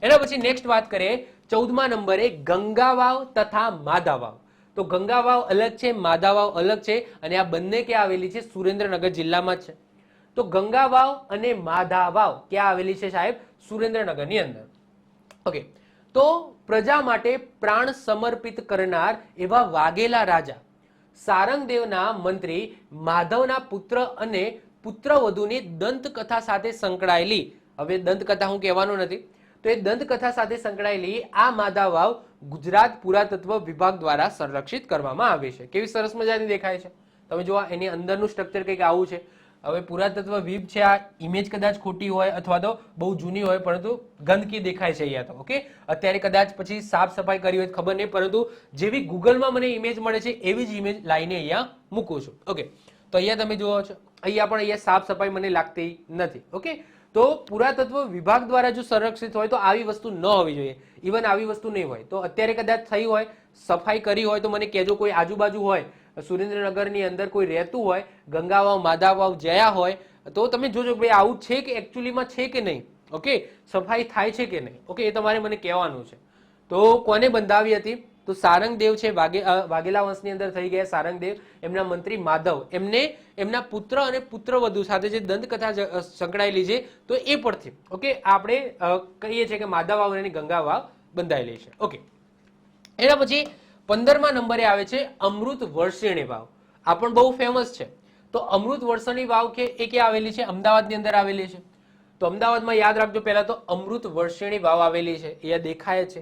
Speaker 1: એના પછી નેક્સ્ટ વાત કરીએ 14મા નંબરે ગંગા વાવ તથા માધા વાવ. તો ગંગા વાવ અલગ છે, માધા વાવ અલગ છે અને આ બંને ક્યાં આવેલી છે? સુરેન્દ્રનગર જિલ્લામાં જ છે. તો ગંગા વાવ અને માધા વાવ ક્યાં આવેલી છે સાહેબ? સુરેન્દ્રનગરની અંદર. ઓકે, તો પ્રજા માટે પ્રાણ સમર્પિત કરનાર એવા વાઘેલા રાજા સારંગદેવના મંત્રી માધવના પુત્ર અને પુત્રવધુની દંતકથા સાથે સંકળાયેલી, હવે દંતકથા હું કહેવાનો નથી, તો એ દંતકથા સાથે સંકળાયેલી આ માધા વાવ ગુજરાત પુરાતત્વ વિભાગ દ્વારા સંરક્ષિત કરવામાં આવી છે. કેવી સરસ મજાની દેખાય છે. તમે જુઓ એની અંદરનું સ્ટ્રક્ચર કંઈક આવું છે. હવે પુરાતત્વ વિભાગ છે, આ ઇમેજ કદાચ ખોટી હોય અથવા તો બહુ જૂની હોય, પરંતુ ગંદકી દેખાય છે અહીંયા તો. ઓકે, અત્યારે કદાચ પછી સાફ સફાઈ કરી હોય ખબર નહીં, પરંતુ જેવી ગૂગલમાં મને ઇમેજ મળે છે એવી જ ઇમેજ લાઈને અહીંયા મૂકું છું. ઓકે, તો અહીંયા તમે જુઓ છો, અહીંયા પણ અહીંયા સાફ સફાઈ મને લાગતી નથી. ઓકે, તો પુરાતત્વ વિભાગ દ્વારા જો સંરક્ષિત હોય તો આવી વસ્તુ ન હોવી જોઈએ. ઇવન આવી વસ્તુ નહીં હોય તો અત્યારે કદાચ થઈ હોય, સફાઈ કરી હોય તો મને કહેજો. કોઈ આજુબાજુ હોય સુરેન્દ્રનગરની અંદર કોઈ રહેતું હોય, ગંગા વાવ માધા વાવ જયા હોય તો તમે જોજો ભાઈ આવું છે કે એકચ્યુઅલીમાં છે કે નહીં. ઓકે, સફાઈ થાય છે કે નહીં. ઓકે, એ તમારે મને કહેવાનું છે. તો કોને બંધાવી હતી? તો સારંગદેવ છે, વાઘેલા વંશની અંદર થઈ ગયા સારંગદેવ. એમના મંત્રી માધવ, એમને એમના પુત્ર અને પુત્રવધુ સાથે જે દંતકથા સંકળાયેલી છે તો એ પરથી ઓકે આપણે કહીએ છીએ કે માધવ વાવ અને ગંગા વાવ બંધાયેલી છે. ઓકે, એના પછી 15મા નંબરે આવે છે અમૃત વર્ષિણી વાવ. આ પણ બહુ ફેમસ છે. તો અમૃત વર્ષિણી વાવ કે એ ક્યાં આવેલી છે? અમદાવાદની અંદર આવેલી છે. તો અમદાવાદમાં યાદ રાખજો પહેલા તો અમૃત વર્ષિણી વાવ આવેલી છે. અહીંયા દેખાય છે,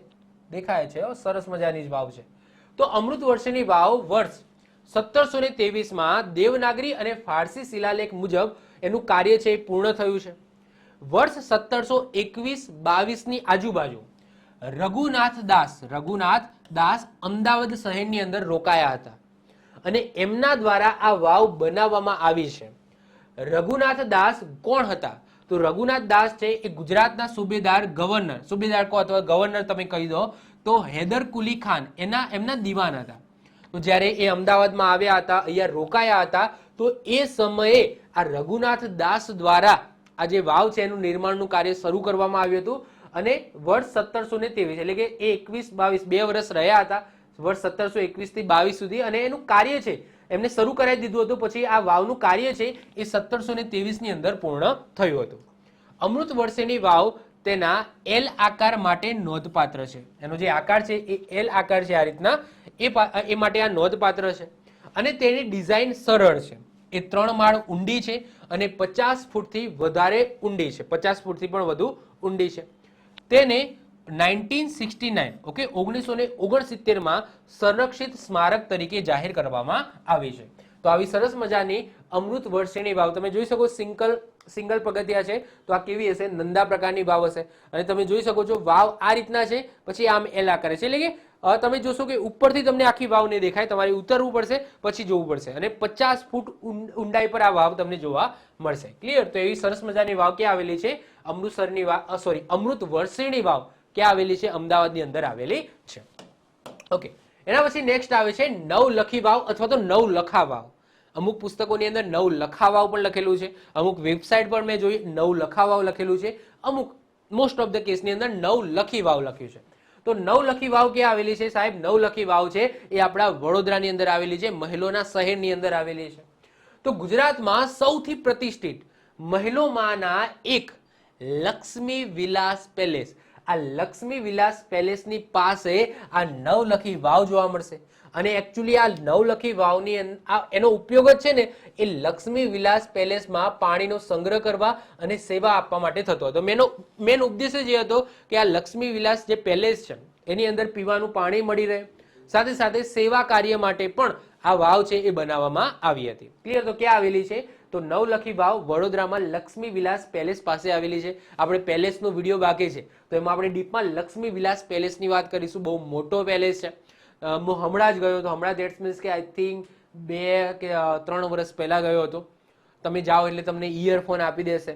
Speaker 1: દેખાય છે, સરસ મજાની જ વાવ છે. તો અમૃત વર્ષિણી વાવ વર્ષ 1723માં દેવનાગરી અને ફારસી શિલાલેખ મુજબ એનું કાર્ય છે એ પૂર્ણ થયું છે. વર્ષ 1721-22ની આજુબાજુ રઘુનાથ દાસ અમદાવાદ શહેરની અંદર રોકાયા હતા અને એમના દ્વારા આ વાવ બનાવવામાં આવી છે. રઘુનાથ દાસ કોણ હતા? તો રઘુનાથ દાસ છે એ ગુજરાતના સુબેદાર કહો અથવા ગવર્નર તમે કહી દો તો હૈદર કુલી ખાન એમના દીવાન હતા. તો જ્યારે એ અમદાવાદમાં આવ્યા હતા, અહીંયા રોકાયા હતા, તો એ સમયે આ રઘુનાથ દાસ દ્વારા આ જે વાવ છે એનું નિર્માણનું કાર્ય શરૂ કરવામાં આવ્યું હતું અને વર્ષ 1723 એટલે કે એ 21-22 2 વર્ષ રહ્યા હતા, વર્ષ 1721 થી 22 સુધી, અને એનું કાર્ય છે એમને શરૂ કરાવી દીધું હતું. પછી આ વાવનું કાર્ય છે એ 1723 ની અંદર પૂર્ણ થયું હતું. અમૃત વર્ષીની વાવ તેના એલ આકાર માટે નોંધપાત્ર છે. એનો જે આકાર છે એ એલ આકાર છે, આ રીતના એ માટે આ નોંધપાત્ર છે. અને તેની ડિઝાઇન સરળ છે. એ 3 માળ ઊંડી છે અને 50 ફૂટથી વધારે ઊંડી છે, 50 ફૂટથી પણ વધુ ઊંડી છે. તેને 1969 ઓકે 1969માં સંરક્ષિત સ્મારક તરીકે જાહેર કરવામાં આવી છે. તો આવી સરસ મજાની અમૃત વર્ષીની વાવ તમે જોઈ શકો, સિંગલ પગથિયા છે. તો આ કેવી હશે? નંદા પ્રકારની વાવ હશે. અને તમે જોઈ શકો છો વાવ આ રીતના છે, પછી આમ એલ આકારે છે. એટલે કે તમે જોશો કે ઉપરથી તમને આખી વાવ નહીં દેખાય, તમારે ઉતરવું પડશે, પછી જોવું પડશે. અને 50 ફૂટ ઊંડાઈ પર આ વાવ તમને જોવા મળશે. ક્લિયર? તો એવી સરસ મજાની વાવ ક્યાં આવેલી છે? અમૃત વર્ષીની વાવ ક્યાં આવેલી છે? અમદાવાદની અંદર આવેલી છે. ઓકે, એના પછી નેક્સ્ટ આવે છે નવલખી વાવ અથવા તો નવલખા વાવ. અમુક પુસ્તકોની અંદર નવલખા વાવ પણ લખેલું છે, અમુક વેબસાઇટ પર મેં જોઈ નવલખા વાવ લખેલું છે, અમુક મોસ્ટ ઓફ ધ કેસની અંદર નવલખી વાવ લખ્યું છે. તો નવલખી વાવ ક્યાં આવેલી છે સાહેબ? નવલખી વાવ છે એ આપણા વડોદરાની અંદર આવેલી છે, મહેલોના શહેરની અંદર આવેલી છે. તો ગુજરાતમાં સૌથી પ્રતિષ્ઠિત મહેલોમાંના એક લક્ષ્મી વિલાસ પેલેસ, આ લક્ષ્મી વિલાસ પેલેસની પાસે આ નવલખી વાવ જોવા મળશે. અને એકચ્યુઅલી આ નવલખી વાવની એનો ઉપયોગ જ છે ને એ લક્ષ્મી વિલાસ પેલેસમાં પાણીનો સંગ્રહ કરવા અને સેવા આપવા માટે થતો હતો. મેન ઉદ્દેશ્ય જે હતો કે આ લક્ષ્મી વિલાસ જે પેલેસ છે એની અંદર પીવાનું પાણી મળી રહે, સાથે સાથે સેવા કાર્ય માટે પણ આ વાવ છે એ બનાવવામાં આવી હતી. ક્લિયર? તો ક્યાં આવેલી છે? તો નવલખી વાવ વડોદરામાં લક્ષ્મી વિલાસ પેલેસ પાસે આવેલી છે. આપણે પેલેસનો વિડીયો બાકી છે તો એમાં આપણે ડીપમાં લક્ષ્મી વિલાસ પેલેસની વાત કરીશું. બહુ મોટો પેલેસ છે. હું હમણાં જ ગયો હતો, હમણાં દેટ્સ મીન્સ કે આઈ થિંક 2 કે 3 વર્ષ પહેલા ગયો હતો. તમે જાઓ એટલે તમને ઇયરફોન આપી દેશે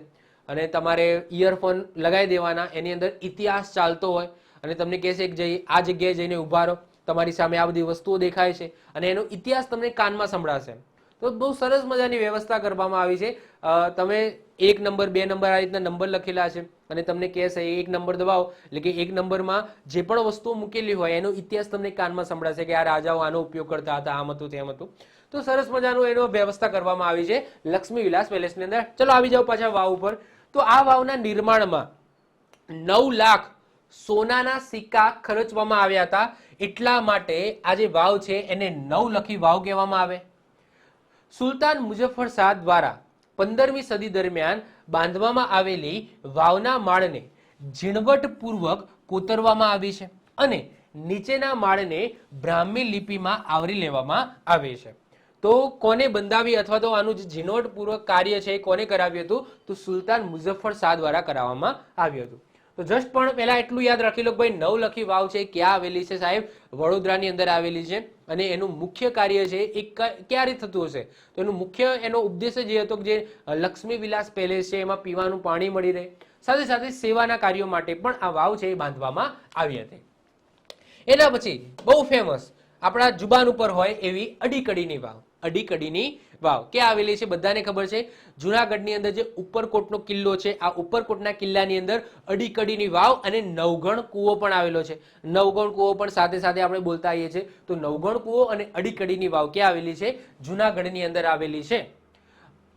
Speaker 1: અને તમારે ઇયરફોન લગાવી દેવાના, એની અંદર ઇતિહાસ ચાલતો હોય અને તમને કહેશે કે આ જગ્યાએ જઈને ઉભા રહો, તમારી સામે આ બધી વસ્તુઓ દેખાય છે અને એનો ઇતિહાસ તમને કાનમાં સંભળાશે. તો બહુ સરસ મજાની વ્યવસ્થા કરવામાં આવી છે. તમે 1 નંબર 2 નંબર આ રીતના નંબર લખેલા છે અને તમને કહેશે 1 નંબર દબાવો એટલે કે 1 નંબરમાં જે પણ વસ્તુઓ મૂકેલી હોય એનો ઇતિહાસ તમને કાનમાં સંભળાશે કે આ રાજાઓ આનો ઉપયોગ કરતા હતા, આમ હતું તેમ હતું. તો સરસ મજાનું એનો વ્યવસ્થા કરવામાં આવી છે લક્ષ્મી વિલાસ પેલેસની અંદર. ચલો આવી જાઓ પાછા વાવ ઉપર. તો આ વાવના નિર્માણમાં 9 લાખ સોનાના સિક્કા ખર્ચવામાં આવ્યા હતા. એટલા માટે આ જે વાવ છે એને નવલખી વાવ કહેવામાં આવે. સુલતાન મુઝફ્ફર શાહ દ્વારા 15મી સદી દરમિયાન બાંધવામાં આવેલી વાવના માળને ઝીણવટપૂર્વક કોતરવામાં આવી છે અને નીચેના માળને બ્રાહ્મી લિપિમાં આવરી લેવામાં આવે છે. તો કોને બંધાવી અથવા તો આનું જે ઝીણવટપૂર્વક કાર્ય છે એ કોને કરાવ્યું હતું? તો સુલતાન મુઝફ્ફર શાહ દ્વારા કરાવવામાં આવ્યું હતું. તો જસ્ટ પણ પહેલા એટલું યાદ રાખી લો ભાઈ, નવલખી વાવ છે ક્યાં આવેલી છે સાહેબ? વડોદરાની અંદર આવેલી છે. અને એનું મુખ્ય કાર્ય છે એ ક્યારે થતું હશે? તો એનું મુખ્ય એનો ઉદ્દેશ્ય જે હતો કે જે લક્ષ્મી વિલાસ પેલેસ છે એમાં પીવાનું પાણી મળી રહે, સાથે સાથે સેવાના કાર્યો માટે પણ આ વાવ છે એ બાંધવામાં આવી હતી. એના પછી બહુ ફેમસ આપણા જુબાન ઉપર હોય એવી અડીકડીની વાવ. અડીકડીની વાવ ક્યાં આવેલી છે? બધાને ખબર છે જુનાગઢની અંદર જે ઉપરકોટનો કિલ્લો છે, આ ઉપરકોટના કિલ્લાની અંદર અડીકડીની વાવ અને નવગણ કૂવો પણ આવેલો છે. નવગણ કૂવો પણ સાથે સાથે આપણે બોલતા આવીએ છીએ. તો નવગણ કૂવો અને અડીકડીની વાવ ક્યાં આવેલી છે? જુનાગઢની અંદર આવેલી છે.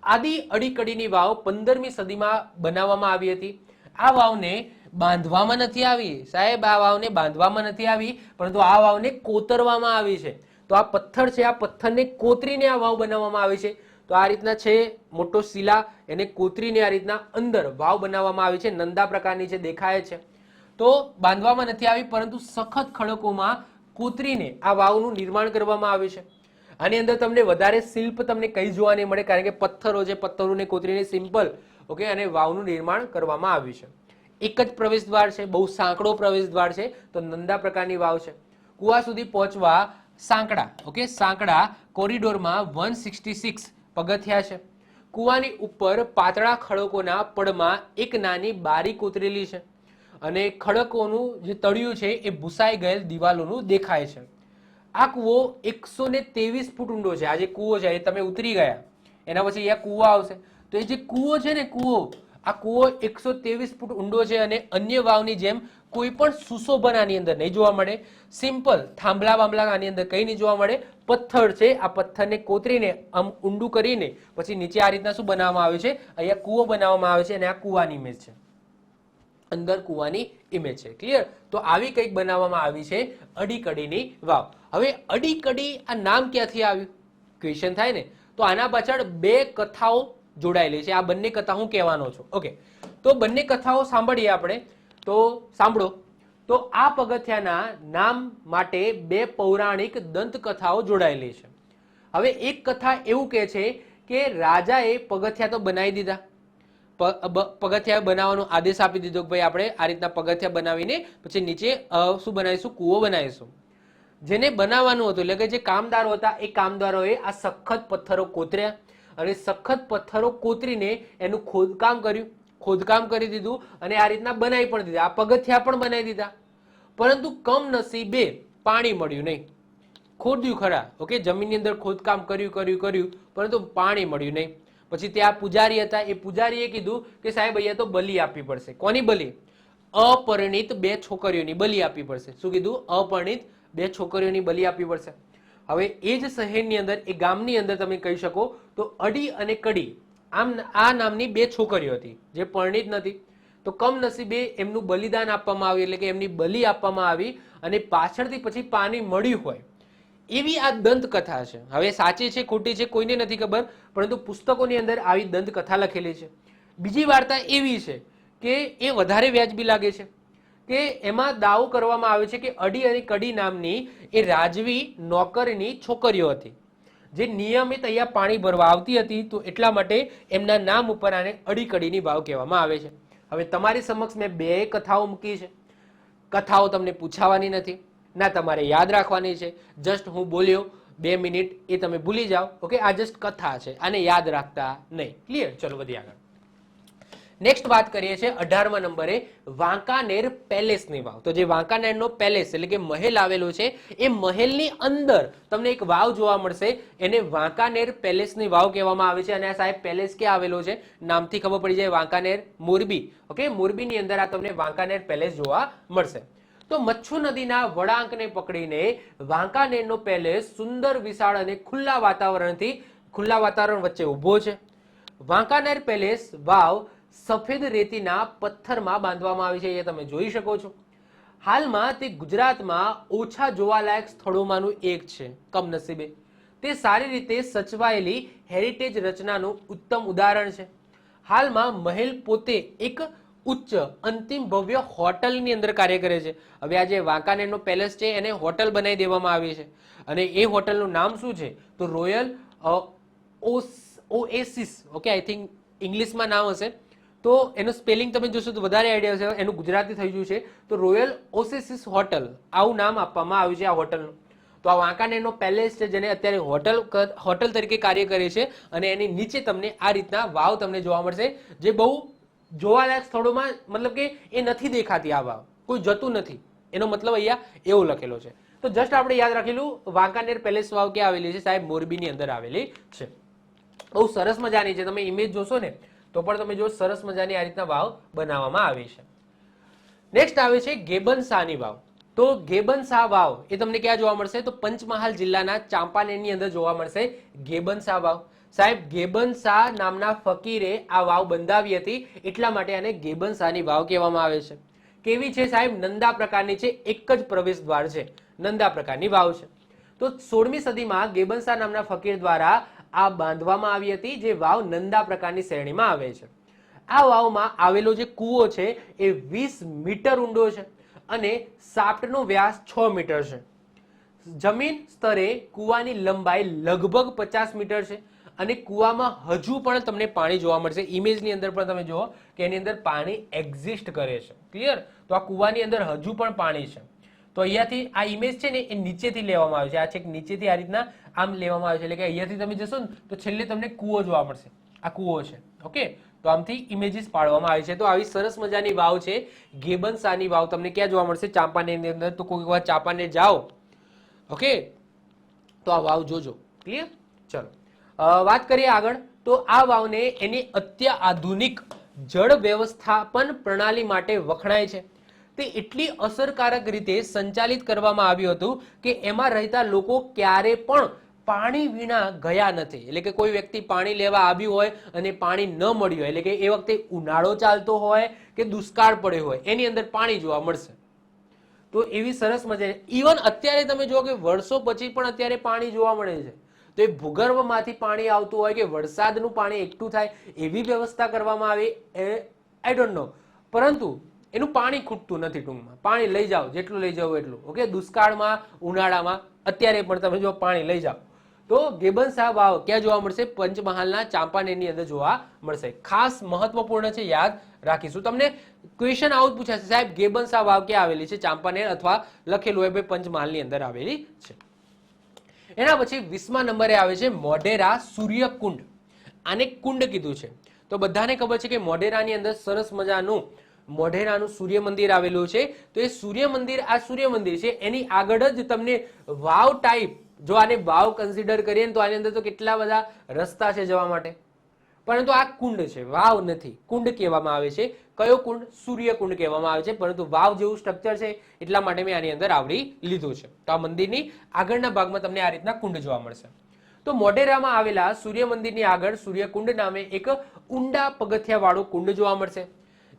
Speaker 1: આદિ અડીકડીની વાવ 15મી સદીમાં બનાવવામાં આવી હતી. આ વાવને બાંધવામાં નથી આવી સાહેબ, આ વાવને બાંધવામાં નથી આવી, પરંતુ આ વાવને કોતરવામાં આવી છે. તો આ પથ્થર છે, આ પથ્થરને કોતરીને આ વાવ બનાવવામાં આવી છે. તો આ રીતના છે મોટો શિલા, એને કોતરીને આ રીતના અંદર વાવ બનાવવામાં આવી છે. નંદા પ્રકારની છે, દેખાય છે. તો બાંધવામાં નથી આવી, પરંતુ સખત ખડકોમાં કોતરીને આ વાવનું નિર્માણ કરવામાં આવ્યું છે. આની અંદર તમને વધારે શિલ્પ તમને કઈ જોવા નહીં મળે, કારણ કે પથ્થરો છે, પથ્થરોને કોતરીને સિમ્પલ ઓકે અને વાવનું નિર્માણ કરવામાં આવ્યું છે. એક જ પ્રવેશ દ્વાર છે, બહુ સાંકડો પ્રવેશ દ્વાર છે, તો નંદા પ્રકારની વાવ છે. કુવા સુધી પહોંચવા સાંકડા, ઓકે, સાંકડા કોરિડોરમાં 166 પગથિયા છે. કુવાની ઉપર પાતળા ખડકોના પડમાં એક નાની બારી કોતરેલી છે અને ખડકોનું જે તળિયું છે એ ભૂસાઈ ગયેલ દિવાલોનું દેખાય છે. આ કૂવો 123 ફૂટ ઊંડો છે. આ જે કૂવો છે એ તમે ઉતરી ગયા એના પછી અહીંયા કૂવો આવશે, તો એ જે કૂવો છે ને કૂવો, આ કૂવો 123 ફૂટ ઊંડો છે અને અન્ય વાવની જેમ કોઈ પણ સુશોભન આની અંદર નહીં જોવા મળે. સિમ્પલ થાંભલા બાંભલા આની અંદર કંઈ નહીં જોવા મળે. પથ્થર છે, આ પથ્થરને કોતરીને આમ ઊંડું કરીને પછી નીચે આ રીતના શું બનાવવામાં આવે છે, અહીંયા કૂવો બનાવવામાં આવે છે અને આ કૂવાની ઇમેજ છે, અંદર કૂવાની ઇમેજ છે. ક્લિયર? તો આવી કંઈક બનાવવામાં આવી છે અડીકડીની વાવ. હવે અડીકડી આ નામ ક્યાંથી આવ્યું ક્વેશ્ચન થાય ને, તો આના પાછળ બે કથાઓ જોડાયેલી છે. આ બંને કથા હું કહેવાનો છું. ઓકે, તો બંને કથાઓ સાંભળીએ આપણે. તો સાંભળો. તો આ પગથિયાના નામ માટે બે પૌરાણિક દંતકથાઓ જોડાયેલી છે. હવે એક કથા એવું કહે છે કે રાજાએ પગથિયા તો બનાવી દીધા, પગથિયા બનાવવાનો આદેશ આપી દીધો કે ભાઈ આપણે આ રીતના પગથિયા બનાવીને પછી નીચે શું બનાવીશું, કૂવો બનાવીશું. જેને બનાવવાનું હતું એટલે કે જે કામદારો હતા એ કામદારોએ આ સખત પથ્થરો કોતર્યા અને સખત પથ્થરો કોતરીને એનું ખોદકામ કર્યું, ખોદકામ કરી દીધું અને આ રીતના બનાવી પણ દીધા. આ પગથિયા પણ બનાવી દીધા, પરંતુ કમનસીબે પાણી મળ્યું નહીં. ખોદ્યું ખરા, ઓકે, જમીનની અંદર ખોદકામ કર્યું પરંતુ પાણી મળ્યું નહીં. પછી ત્યાં પૂજારી હતા, એ પૂજારીએ કીધું કે સાહેબ અહીંયા તો બલિ આપવી પડશે. કોની બલિ? અપરિણિત બે છોકરીઓની બલિ આપવી પડશે. શું કીધું? અપરિણિત બે છોકરીઓની બલિ આપવી પડશે. હવે એ જ શહેરની અંદર, એ ગામની અંદર તમે કહી શકો તો અડી અને કડી આમ આ નામની બે છોકરીઓ હતી જે પરિણિત નથી. તો કમનસીબે એમનું બલિદાન આપવામાં આવ્યું, એટલે કે એમની બલિ આપવામાં આવી અને પાછળથી પછી પાણી મળ્યું હોય એવી આ દંતકથા છે. હવે સાચી છે ખોટી છે કોઈને નથી ખબર, પરંતુ પુસ્તકોની અંદર આવી દંતકથા લખેલી છે. બીજી વાર્તા એવી છે કે એ વધારે વ્યાજબી લાગે છે કે એમાં દાવો કરવામાં આવે છે કે અડી અને કડી નામની એ રાજવી નોકરની છોકરીઓ હતી જે નિયમિત અહીંયા પાણી ભરવા આવતી હતી, તો એટલા માટે એમના નામ ઉપર આને અડી કડીની વાવ કહેવામાં આવે છે. હવે તમારી સમક્ષ મેં બે કથાઓ મૂકી છે. કથાઓ તમને પૂછાવાની નથી, ના તમારે યાદ રાખવાની છે. જસ્ટ હું બોલ્યો 2 મિનિટ એ તમે ભૂલી જાઓ. ઓકે, આ જસ્ટ કથા છે, આને યાદ રાખતા નહીં. ક્લિયર? ચલો વધીએ આગળ. નેક્સ્ટ વાત કરીએ છીએ 18મા નંબરે વાંકાનેર પેલેસની વાવ. તો જે વાંકાનેરનો પેલેસ એટલે કે મહેલ આવેલો છે એ મહેલની અંદર તમને એક વાવ જોવા મળશે, એને વાંકાનેર પેલેસની વાવ કહેવામાં આવે છે. અને આ સાહેબ પેલેસ ક્યાં આવેલો છે નામથી ખબર પડી જાય, વાંકાનેર, મોરબી. ઓકે, મોરબીની અંદર આ તમને વાંકાનેર પેલેસ જોવા મળશે. તો મચ્છુ નદીના વળાંકને પકડીને વાંકાનેરનો પેલેસ સુંદર, વિશાળ અને ખુલ્લા વાતાવરણ વચ્ચે ઊભો છે. વાંકાનેર પેલેસ વાવ સફેદ રેતીના પથ્થરમાં બાંધવામાં આવી છે, એ તમે જોઈ શકો છો. હાલમાં તે ગુજરાતમાં ઓછા જોવાલાયક સ્થળોમાંનું એક છે. કમનસીબે તે સારી રીતે સચવાયેલી હેરિટેજ રચનાનું ઉત્તમ ઉદાહરણ છે. હાલમાં મહેલ પોતે એક ઉચ્ચ અંતિમ ભવ્ય હોટલની અંદર કાર્ય કરે છે. હવે આ જે વાંકાનેરનો પેલેસ છે એને હોટલ બનાવી દેવામાં આવી છે અને એ હોટલનું નામ શું છે તો royal oasis. Okay, I think ઇંગ્લિશમાં નામ હશે, તો એનું સ્પેલિંગ તમે જોશો તો વધારે આઈડિયા હશે. એનું ગુજરાતી થઈ ગયું છે તો રોયલ ઓએસિસ હોટલ, આવું નામ આપવામાં આવ્યું છે આ હોટલનું. તો આ વાંકાનેરનો પેલેસ છે જેને અત્યારે હોટલ તરીકે કાર્ય કરે છે અને એની નીચે તમને આ રીતના વાવ તમને જોવા મળશે જે બહુ જોવાલાયક સ્થળોમાં, મતલબ કે એ નથી દેખાતી. આ વાવ કોઈ જતું નથી, એનો મતલબ અહીંયા એવું લખેલો છે. તો જસ્ટ આપણે યાદ રાખેલું વાંકાનેર પેલેસ વાવ ક્યાં આવેલી છે સાહેબ? મોરબીની અંદર આવેલી છે. બહુ સરસ મજાની છે, તમે ઇમેજ જોશો ને તો પણ તમે જો સરસ મજાની આ રીતના વાવ બનાવવામાં આવી છે. નેક્સ્ટ આવે છે ગેબનશાહની વાવ. તો ગેબનશાહ વાવ એ તમને ક્યાં જોવા મળશે તો પંચમહાલ જિલ્લાના ચાંપાનેરની અંદર જોવા મળશે ગેબનશાહ વાવ. સાહેબ ગેબનશાહ નામના ફકીરે આ વાવ બંધાવી હતી, એટલા માટે આને ગેબનશાહની વાવ કહેવામાં આવે છે. કેવી છે સાહેબ? નંદા પ્રકારની છે, એક જ પ્રવેશ દ્વાર છે, નંદા પ્રકારની વાવ છે. તો 16મી સદીમાં ગેબનશાહ નામના ફકીર દ્વારા આ બાંધવામાં આવી હતી, જે વાવ નંદા પ્રકારની શ્રેણીમાં આવે છે. આ વાવમાં આવેલો જે કૂવો છે એ 20 મીટર ઊંડો છે અને શાફ્ટનો વ્યાસ 6 મીટર છે. જમીન સ્તરે કૂવાની લંબાઈ લગભગ 50 મીટર છે અને કૂવામાં હજુ પણ તમને પાણી જોવા મળશે. ઇમેજની અંદર પણ તમે જુઓ કે એની અંદર પાણી એક્ઝિસ્ટ કરે છે. ક્લિયર? તો આ કૂવાની અંદર હજુ પણ પાણી છે. તો અહીંયાથી આ ઇમેજ છે ને એ નીચેથી લેવામાં આવે છે. આ છેક નીચેથી આ રીતના આમ લેવામાં આવે છે. એટલે કે અહીંયાથી તમે જશો ને તો છેલ્લે તમને કૂવો જોવા મળશે. આ કૂવો છે. ઓકે, તો આમથી ઇમેજીસ પાડવામાં આવી છે. તો આવી સરસ મજાની વાવ છે ગેબનશાહની વાવ. તમને ક્યાં જોવા મળશે? ચાંપાનેરની અંદર. તો કોઈ વાર ચાંપાનેર જાઓ, ઓકે, તો આ વાવ જોજો. ક્લિયર? ચલો વાત કરીએ આગળ. તો આ વાવને એની અત્યાધુનિક જળ વ્યવસ્થાપન પ્રણાલી માટે વખણાય છે. તે એટલી અસરકારક રીતે સંચાલિત કરવામાં આવ્યું હતું કે એમાં રહેતા લોકો ક્યારે પણ પાણી વિના ગયા નથી. એટલે કે કોઈ વ્યક્તિ પાણી લેવા આવ્યું હોય અને પાણી ન મળ્યું હોય, એટલે કે એ વખતે ઉનાળો ચાલતો હોય કે દુષ્કાળ પડ્યો હોય, એની અંદર પાણી જોવા મળશે. તો એવી સરસ મજા. ઇવન અત્યારે તમે જુઓ કે વર્ષો પછી પણ અત્યારે પાણી જોવા મળે છે. તો એ ભૂગર્ભમાંથી પાણી આવતું હોય કે વરસાદનું પાણી એકઠું થાય એવી વ્યવસ્થા કરવામાં આવી, આઈ ડોન્ટ નો. પરંતુ એનું પાણી ખૂટતું નથી. ટૂંકમાં પાણી લઈ જાઓ, જેટલું લઈ જાવ એટલું. ઓકે, દુષ્કાળમાં, ઉનાળામાં, અત્યારે પણ તમે જો પાણી લઈ જાઓ. તો ગેબનશાહ વાવ ક્યાં જોવા મળશે? પંચમહાલના ચાંપાનેરની અંદર જોવા મળશે. ખાસ મહત્વપૂર્ણ છે, યાદ રાખીશું. તમને ક્વેશ્ચન આવું જ પૂછાશે, સાહેબ ગેબનશાહ વાવ ક્યાં આવેલી છે? ચાંપાનેર, અથવા લખેલું હોય ભાઈ પંચમહાલની અંદર આવેલી છે. એના પછી 20મા નંબરે આવે છે મોઢેરા સૂર્યકુંડ. આને કુંડ કીધું છે. તો બધાને ખબર છે કે મોઢેરાની અંદર સરસ મજાનું મોઢેરાનું સૂર્ય મંદિર આવેલું છે. તો એ સૂર્ય મંદિર, આ સૂર્ય મંદિર છે, એની આગળ જ તમને વાવ ટાઈપ, જો આને વાવ કન્સિડર કરીએ ને તો આની અંદર તો કેટલા બધા રસ્તા છે જવા માટે. પરંતુ આ કુંડ છે, વાવ નથી. કુંડ કહેવામાં આવે છે. કયો કુંડ? સૂર્યકુંડ કહેવામાં આવે છે. પરંતુ વાવ જેવું સ્ટ્રક્ચર છે એટલા માટે મેં આની અંદર આવરી લીધું છે. તો આ મંદિરની આગળના ભાગમાં તમને આ રીતના કુંડ જોવા મળશે. તો મોઢેરામાં આવેલા સૂર્ય મંદિરની આગળ સૂર્યકુંડ નામે એક ઊંડા પગથિયાવાળું કુંડ જોવા મળશે.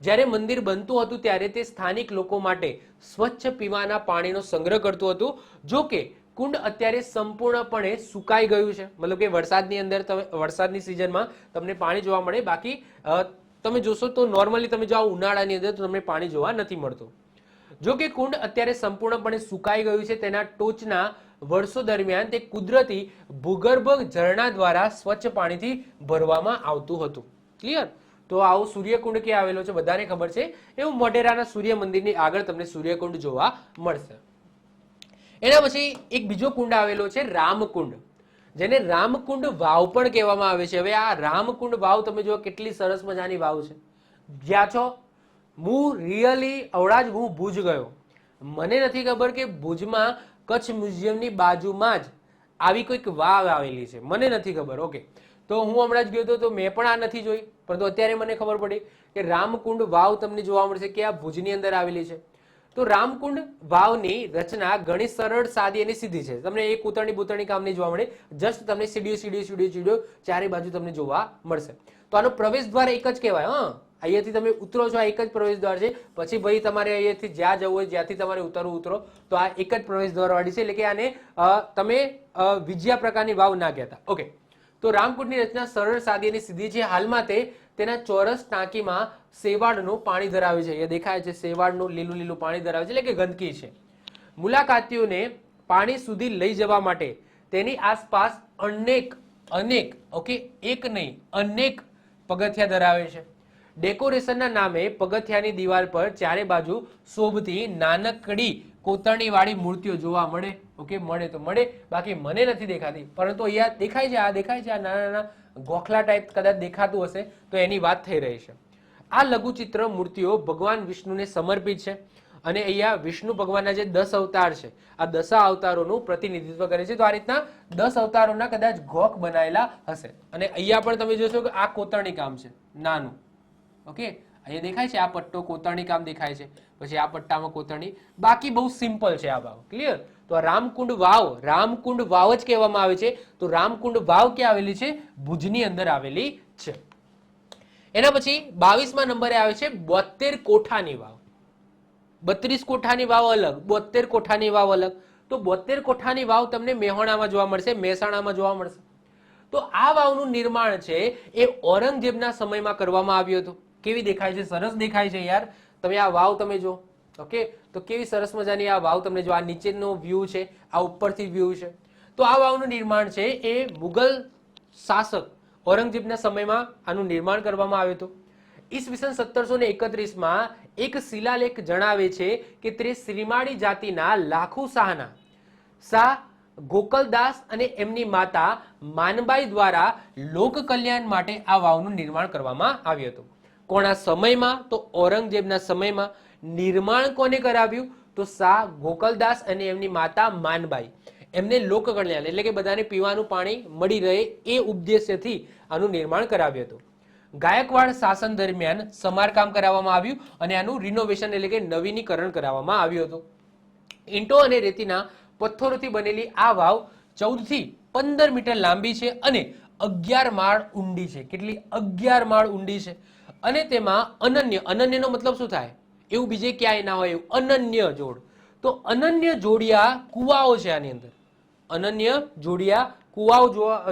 Speaker 1: જ્યારે મંદિર બનતું હતું ત્યારે તે સ્થાનિક લોકો માટે સ્વચ્છ પીવાના પાણીનો સંગ્રહ કરતું હતું. જો કે કુંડ અત્યારે સંપૂર્ણપણે સુકાઈ ગયું છે. મતલબ કે વરસાદની અંદર, વરસાદની સિઝનમાં તમને પાણી જોવા મળે. બાકી તમે જોશો તો નોર્મલી તમે જો ઉનાળાની અંદર તો તમને પાણી જોવા નથી મળતું. જો કે કુંડ અત્યારે સંપૂર્ણપણે સુકાઈ ગયું છે. તેના ટોચના વર્ષો દરમિયાન તે કુદરતી ભૂગર્ભ ઝરણા દ્વારા સ્વચ્છ પાણીથી ભરવામાં આવતું હતું. ક્લિયર? તો આવું સૂર્યકુંડ ક્યાં આવેલો છે બધાને ખબર છે. એવું મોઢેરાના સૂર્ય મંદિરની આગળ તમને સૂર્યકુંડ જોવા મળશે. એના પછી એક બીજો કુંડ આવેલો છે રામકુંડ, જેને રામકુંડ વાવ પણ કહેવામાં આવે છે. હવે આ રામકુંડ વાવ તમે જો કેટલી સરસ મજાની વાવ છે. જ્યાં છો હું રિયલી અવળા જ હું ભુજ ગયો. મને નથી ખબર કે ભુજમાં કચ્છ મ્યુઝિયમની બાજુમાં જ આવી કોઈક વાવ આવેલી છે. મને નથી ખબર. ઓકે, તો હું હમણાં જ ગયો હતો તો મેં પણ આ નથી જોઈ. પરંતુ અત્યારે મને ખબર પડી કે રામકુંડ વાવ તમને જોવા મળશે કે આ ભુજની અંદર આવેલી છે. તો રામકુંડ વાવની રચના ઘણી સરળ, સાદી અને સીધી છે. તમને એક ઉતરણી બુતરણી કામ નહીં જોવા મળે. જસ્ટ તમને સીડીઓ સીડીઓ સીડીઓ સીડીઓ ચારે બાજુ તમને જોવા મળશે. તો આનો પ્રવેશ દ્વાર એક જ કહેવાય. અહીંયાથી તમે ઉતરો છો, આ એક જ પ્રવેશ દ્વાર છે. પછી ભાઈ તમારે અહીંયાથી જ્યાં જવું હોય, જ્યાંથી તમારે ઉતરવું ઉતરો. તો આ એક જ પ્રવેશ દ્વાર વાળી છે. એટલે કે આને તમે વિજયા પ્રકારની વાવ ના કહેતા. ઓકે, તો રામકુંડની રચના સરળ, સાદી અને સીધી છે. હાલમાં તે તેના ચોરસ ટાંકીમાં શેવાળનું પાણી ધરાવે છે. એ દેખાય છે, શેવાળનું લીલું લીલું પાણી ધરાવે છે, એટલે કે ગંદકી છે. મુલાકાતીઓને પાણી સુધી લઈ જવા માટે તેની આસપાસ અનેક ઓકે, એક નહીં અનેક પગથિયા ધરાવે છે. ડેકોરેશનના નામે પગથિયાની દિવાલ પર ચારે બાજુ શોભતી નાનકડી કોતરણી વાળી મૂર્તિઓ જોવા મળે. ઓકે, મળે તો મળે, બાકી મને નથી દેખાતી. પરંતુ અહીંયા દેખાય છે, આ દેખાય છે, આ નાના નાના ગોખલા ટાઈપ કદાચ દેખાતું હશે તો એની વાત થઈ રહી છે. આ લઘુચિત્ર મૂર્તિઓ ભગવાન વિષ્ણુને સમર્પિત છે. અને અહીંયા વિષ્ણુ ભગવાનના જે 10 અવતાર છે, આ 10 અવતારોનું પ્રતિનિધિત્વ કરે છે. તો આ રીતના 10 અવતારોના કદાચ ગોખ બનાયેલા હશે. અને અહીંયા પણ તમે જોશો કે આ કોતરણી કામ છે નાનું. ઓકે, અહીંયા દેખાય છે, આ પટ્ટો કોતરણી કામ દેખાય છે. પછી આ પટ્ટામાં કોતરણી, બાકી બહુ સિમ્પલ છે આ વાવ. ક્લિયર? તો આ રામકુંડ વાવ જ કહેવામાં આવે છે. તો રામકુંડ વાવ ક્યાં આવેલી છે? ભુજની અંદર આવેલી છે. એના પછી 22મા નંબરે આવે છે 72 કોઠાની વાવ. 32 કોઠાની વાવ અલગ, 72 કોઠાની વાવ અલગ. તો 72 કોઠાની વાવ તમને મહેસાણામાં જોવા મળશે, મહેસાણામાં જોવા મળશે. તો આ વાવનું નિર્માણ છે એ ઔરંગઝેબના સમયમાં કરવામાં આવ્યું હતું. કેવી દેખાય છે? સરસ દેખાય છે યાર. તમે આ વાવ તમે જો. ઓકે, તો કેવી સરસ મજાની આ વાવ તમને જો. આ નીચેનો વ્યૂ છે, આ ઉપરથી વ્યૂ છે. તો આ વાવનું નિર્માણ છે એ મુગલ શાસક ઔરંગઝેબના સમયમાં આનું નિર્માણ કરવામાં આવ્યું હતું. ઈસવીસન 1731માં એક શિલાલેખ જણાવે છે કે તે શ્રીમાળી જાતિના લાખુ શાહ ગોકલદાસ અને એમની માતા માનબાઈ દ્વારા લોક કલ્યાણ માટે આ વાવનું નિર્માણ કરવામાં આવ્યું હતું. કોના સમયમાં? તો ઔરંગઝેબના સમયમાં. નિર્માણ કોને કરાવ્યું? તો શાહ ગોકલદાસ અને એમની માતા માનબાઈ. એમને લોક કલ્યાણ એટલે કે બધાને પીવાનું પાણી મળી રહે એ ઉદ્દેશ્યથી આનું નિર્માણ કરાવ્યું હતું. ગાયકવાડ શાસન દરમિયાન સમારકામ કરાવવામાં આવ્યું અને આનું રિનોવેશન એટલે કે નવીનીકરણ કરાવવામાં આવ્યું હતું. ઈંટો અને રેતીના પથ્થરોથી બનેલી આ વાવ 14 થી 15 મીટર લાંબી છે અને 11 માળ ઊંડી છે. કેટલી? 11 માળ ઊંડી છે. અને તેમાં અનન્યનો મતલબ શું થાય? એવું બીજે ક્યાંય ના હોય એવું અનન્ય જોડ. તો અનન્ય જોડિયા કુવાઓ છે આની અંદર. અનન્ય જોડિયા કુવાઓ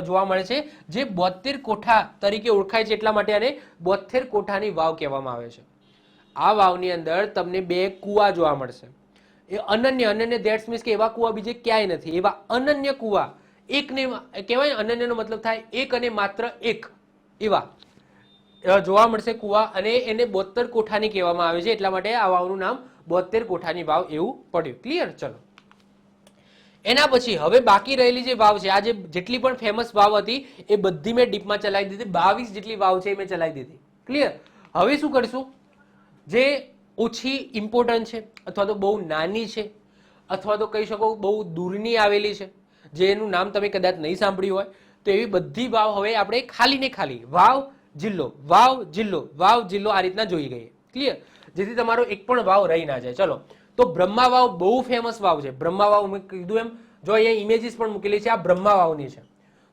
Speaker 1: જોવા મળે છે જે 72 કોઠા તરીકે ઓળખાય છે. એટલા માટે આને 72 કોઠાની વાવ કહેવામાં આવે છે. આ વાવની અંદર તમને 2 કુવા જોવા મળશે. એ અનન્ય ધેટ્સ મીન્સ કે એવા કુવા બીજે ક્યાંય નથી. એવા અનન્ય કુવા એકને કહેવાય. અનન્યનો મતલબ થાય એક અને માત્ર એક. એવા જોવા મળશે કુવા અને એને 72 કોઠાની કહેવામાં આવે છે. એટલા માટે આ વાવનું નામ 72 કોઠાની વાવ એવું પડ્યું. ક્લિયર? ચલો એના પછી હવે બાકી રહેલી જે વાવ છે, આ જે જેટલી પણ ફેમસ વાવ હતી એ બધી મેં ડીપમાં ચલાવી દીધી. 22 જેટલી વાવ છે એ મેં ચલાવી દીધી. ક્લિયર? હવે શું કરશું? જે ઓછી ઇમ્પોર્ટન્ટ છે અથવા તો બહુ નાની છે અથવા તો કહી શકો બહુ દૂરની આવેલી છે, જેનું નામ તમે કદાચ નહીં સાંભળ્યું હોય, તો એવી બધી વાવ હવે આપણે ખાલી ને ખાલી વાવ જિલ્લો આ રીતના જોઈ ગઈએ. ક્લિયર? જેથી તમારો એક પણ વાવ રહી ના જાય. ચલો તો બ્રહ્મા વાવ બહુ ફેમસ વાવ છે. બ્રહ્મા વાવ મેં કીધું એમ, જો અહીંયા ઇમેજીસ પણ મૂકેલી છે, આ બ્રહ્મા વાવની છે.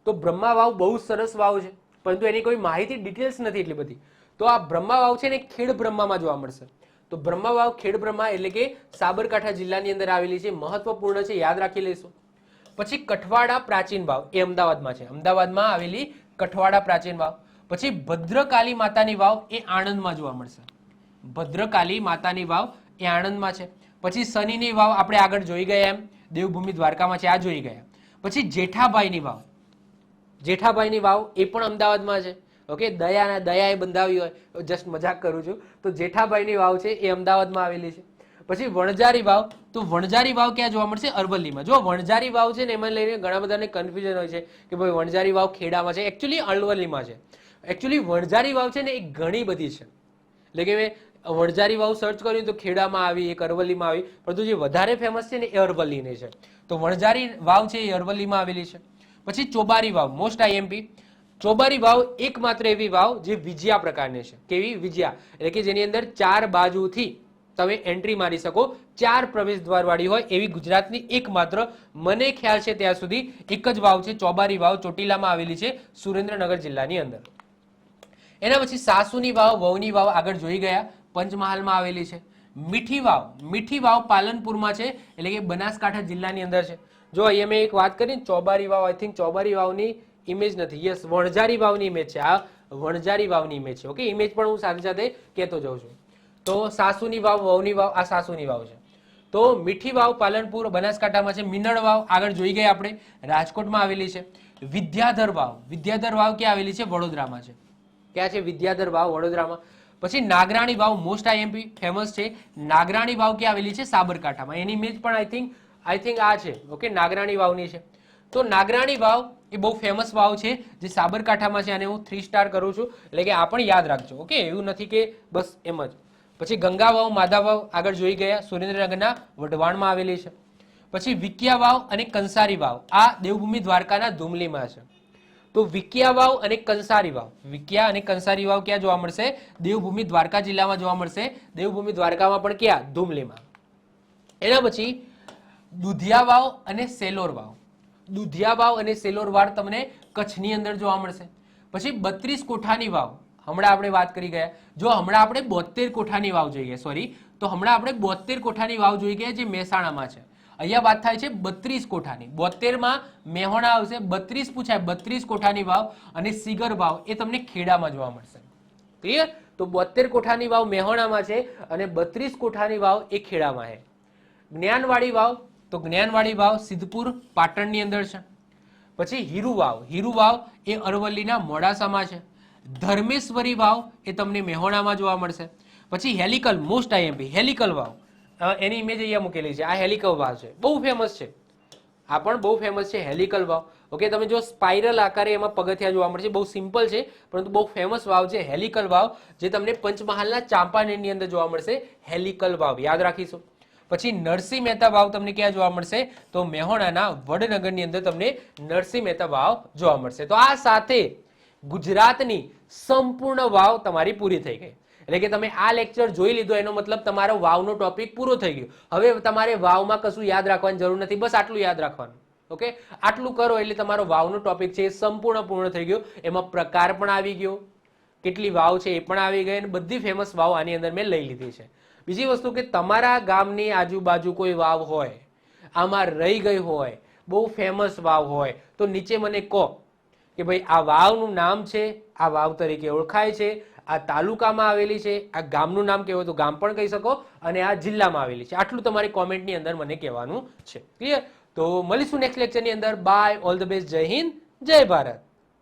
Speaker 1: તો બ્રહ્મા વાવ બહુ સરસ વાવ છે, પરંતુ એની કોઈ માહિતી ડિટેલ્સ નથી એટલી બધી. તો આ બ્રહ્મા વાવ છે ને ખેડ બ્રહ્મામાં જોવા મળશે. તો બ્રહ્મા વાવ ખેડ બ્રહ્મા એટલે કે સાબરકાંઠા જિલ્લાની અંદર આવેલી છે. મહત્વપૂર્ણ છે, યાદ રાખી લઈશું. પછી કઠવાડા પ્રાચીન વાવ, એ અમદાવાદમાં છે. અમદાવાદમાં આવેલી કઠવાડા પ્રાચીન વાવ. પછી ભદ્રકાલી માતાની વાવ, એ આણંદમાં જોવા મળશે. ભદ્રકાલી માતાની વાવ એ આણંદમાં છે. પછી શનિની વાવ આપણે આગળ જોઈ ગયા એમ, દેવભૂમિ દ્વારકામાં છે, આ જોઈ ગયા. પછી જેઠાભાઈની વાવ, જેઠાભાઈની વાવ એ પણ અમદાવાદમાં છે. ઓકે, દયાએ બંધાવી હોય, જસ્ટ મજાક કરું છું. તો જેઠાભાઈની વાવ છે એ અમદાવાદમાં આવેલી છે. પછી વણઝારી વાવ, તો વણઝારી વાવ ક્યાં જોવા મળશે? અરવલ્લીમાં. જો વણઝારી વાવ છે ને એમાં લઈને ઘણા બધાને કન્ફ્યુઝન હોય છે કે ભાઈ વણઝારી વાવ ખેડામાં છે, એકચ્યુઅલી અરવલ્લીમાં છે. એકચ્યુઅલી વણઝારી વાવ છે ને એ ઘણી બધી છે. એટલે કે મેં વણઝારી વાવ સર્ચ કર્યું તો ખેડામાં આવી, એક અરવલ્લીમાં આવી, પરંતુ જે વધારે ફેમસ છે ને એ અરવલ્લીની છે. તો વણઝારી વાવ છે એ અરવલ્લીમાં આવેલી છે. પછી ચોબારી વાવ, મોસ્ટ આઈએમપી. ચોબારી વાવ એકમાત્ર એવી વાવ જે વિજયા પ્રકારની છે. કેવી? વિજયા એટલે કે જેની અંદર 4 બાજુથી તમે એન્ટ્રી મારી શકો, 4 પ્રવેશ દ્વાર વાળી હોય એવી ગુજરાતની એકમાત્ર મને ખ્યાલ છે ત્યાં સુધી એક જ વાવ છે, ચોબારી વાવ. ચોટીલામાં આવેલી છે, સુરેન્દ્રનગર જિલ્લાની અંદર. એના પછી સાસુની વાવ, વહુની વાવ આગળ જોઈ ગયા, પંચમહાલમાં આવેલી છે. મીઠી વાવ પાલનપુરમાં છે, એટલે કે બનાસકાંઠા જિલ્લાની અંદર છે. જો અહીંયા મેં એક વાત કરી, ચોબારી વાવ, આઈ થિંક ચોબારી વાવની ઇમેજ નથી. યસ, વણઝારી વાવની ઇમેજ છે. આ વણઝારી વાવની ઇમેજ છે. ઓકે, ઇમેજ પણ હું સાથે સાથે કહેતો જાઉં છું. તો સાસુની વાવ, વહુની વાવ, આ સાસુની વાવ છે. તો મીઠી વાવ પાલનપુર બનાસકાંઠામાં છે. મિનળ વાવ આગળ જોઈ ગયા આપણે, રાજકોટમાં આવેલી છે. વિદ્યાધર વાવ ક્યાં આવેલી છે? વડોદરામાં છે. ક્યાં છે? વિદ્યાધર વાવ, વડોદરામાં. પછી નાગરાણી વાવ, મોસ્ટ આઈએમપી ફેમસ છે. નાગરાણી વાવ ક્યાં આવેલી છે? સાબરકાંઠામાં. એની ઇમેજ પણ આઈ થિંક આ છે. ઓકે, નાગરાણી વાવની છે. તો નાગરાણી વાવ એ બહુ ફેમસ વાવ છે જે સાબરકાંઠામાં છે, અને હું 3 સ્ટાર કરું છું. એટલે કે આ પણ યાદ રાખજો. ઓકે, એવું નથી કે બસ એમ જ. પછી ગંગા વાવ, માધા વાવ આગળ જોઈ ગયા, સુરેન્દ્રનગરના વઢવાણમાં આવેલી છે. પછી વિકિયા વાવ અને કંસારી વાવ, આ દેવભૂમિ દ્વારકાના ધુમલીમાં છે. તો વિકિયા વાવ અને કંસારી વાવ, વિકિયા અને કંસારી વાવ ક્યાં જોવા મળશે? દેવભૂમિ દ્વારકા જિલ્લામાં જોવા મળશે. દેવભૂમિ દ્વારકામાં પણ ક્યાં? ધુમલીમાં. એના પછી દુધિયા વાવ અને સેલોર વાવ. દુધિયા વાવ અને સેલોર વાવ તમને કચ્છની અંદર જોવા મળશે. પછી 32 કોઠાની વાવ, હમણાં આપણે વાત કરી ગયા. જો હમણાં આપણે 72 કોઠાની વાવ જોઈ ગયા, સોરી, તો હમણાં આપણે 72 કોઠાની વાવ જોઈ ગયા જે મહેસાણામાં છે. અહીંયા વાત થાય છે 32 કોઠાની. 72માં મેહોણા આવશે, 32 પૂછાય, 32 કોઠાની વાવ. અને સિગર વાવ એ તમને ખેડામાં જોવા મળશે. ક્લિયર? તો 72 કોઠાની વાવ મેહોણામાં છે અને 32 કોઠાની વાવ એ ખેડામાં છે. જ્ઞાનવાડી વાવ, તો જ્ઞાનવાડી વાવ સિદ્ધપુર પાટણની અંદર છે. પછી હીરુ વાવ એ અરવલ્લીના મોડાસામાં છે. ધર્મેશ્વરી વાવ એ તમને મેહોણામાં જોવા મળશે. પછી હેલિકલ, મોસ્ટ આઈએમપી હેલિકલ વાવ, એની ઇમેજ અહીંયા મૂકેલી છે. આ હેલિકલ વાવ છે, બહુ ફેમસ છે. આ પણ બહુ ફેમસ છે હેલિકલ વાવ. ઓકે, તમે જો સ્પાઇરલ આકારે એમાં પગથિયા જોવા મળશે, બહુ સિમ્પલ છે પરંતુ બહુ ફેમસ વાવ છે હેલિકલ વાવ, જે તમને પંચમહાલના ચાંપાનેરની અંદર જોવા મળશે. હેલિકલ વાવ યાદ રાખીશું. પછી નરસિંહ મહેતા વાવ તમને ક્યાં જોવા મળશે? તો મેહોણાના વડનગરની અંદર તમને નરસિંહ મહેતા વાવ જોવા મળશે. તો આ સાથે ગુજરાતની સંપૂર્ણ વાવ તમારી પૂરી થઈ ગઈ. એટલે કે તમે આ લેક્ચર જોઈ લીધો એનો મતલબ તમારો વાવનો ટોપિક પૂરો થઈ ગયો. હવે તમારે વાવમાં કશું યાદ રાખવાની જરૂર નથી, બસ આટલું યાદ રાખવાનું. ઓકે, આટલું કરો એટલે તમારો વાવનો ટોપિક છે એ સંપૂર્ણ પૂર્ણ થઈ ગયો. એમાં પ્રકાર પણ આવી ગયો, કેટલી વાવ છે એ પણ આવી ગઈ, અને બધી ફેમસ વાવ આની અંદર મેં લઈ લીધી છે. બીજી વસ્તુ કે તમારા ગામની આજુબાજુ કોઈ વાવ હોય, આમાં રહી ગઈ હોય, બહુ ફેમસ વાવ હોય, તો નીચે મને કહો કે ભાઈ આ વાવનું નામ છે, આ વાવ તરીકે ઓળખાય છે, આ તાલુકામાં આવેલી છે, આ ગામનું નામ કહેવું તો ગામ પણ કહી શકો, અને આ જિલ્લામાં આવેલી છે. આટલું તમારી કોમેન્ટની અંદર મને કહેવાનું છે. ક્લિયર? તો મળીશું નેક્સ્ટ લેક્ચરની અંદર. બાય, ઓલ ધ બેસ્ટ, જય હિન્દ, જય ભારત.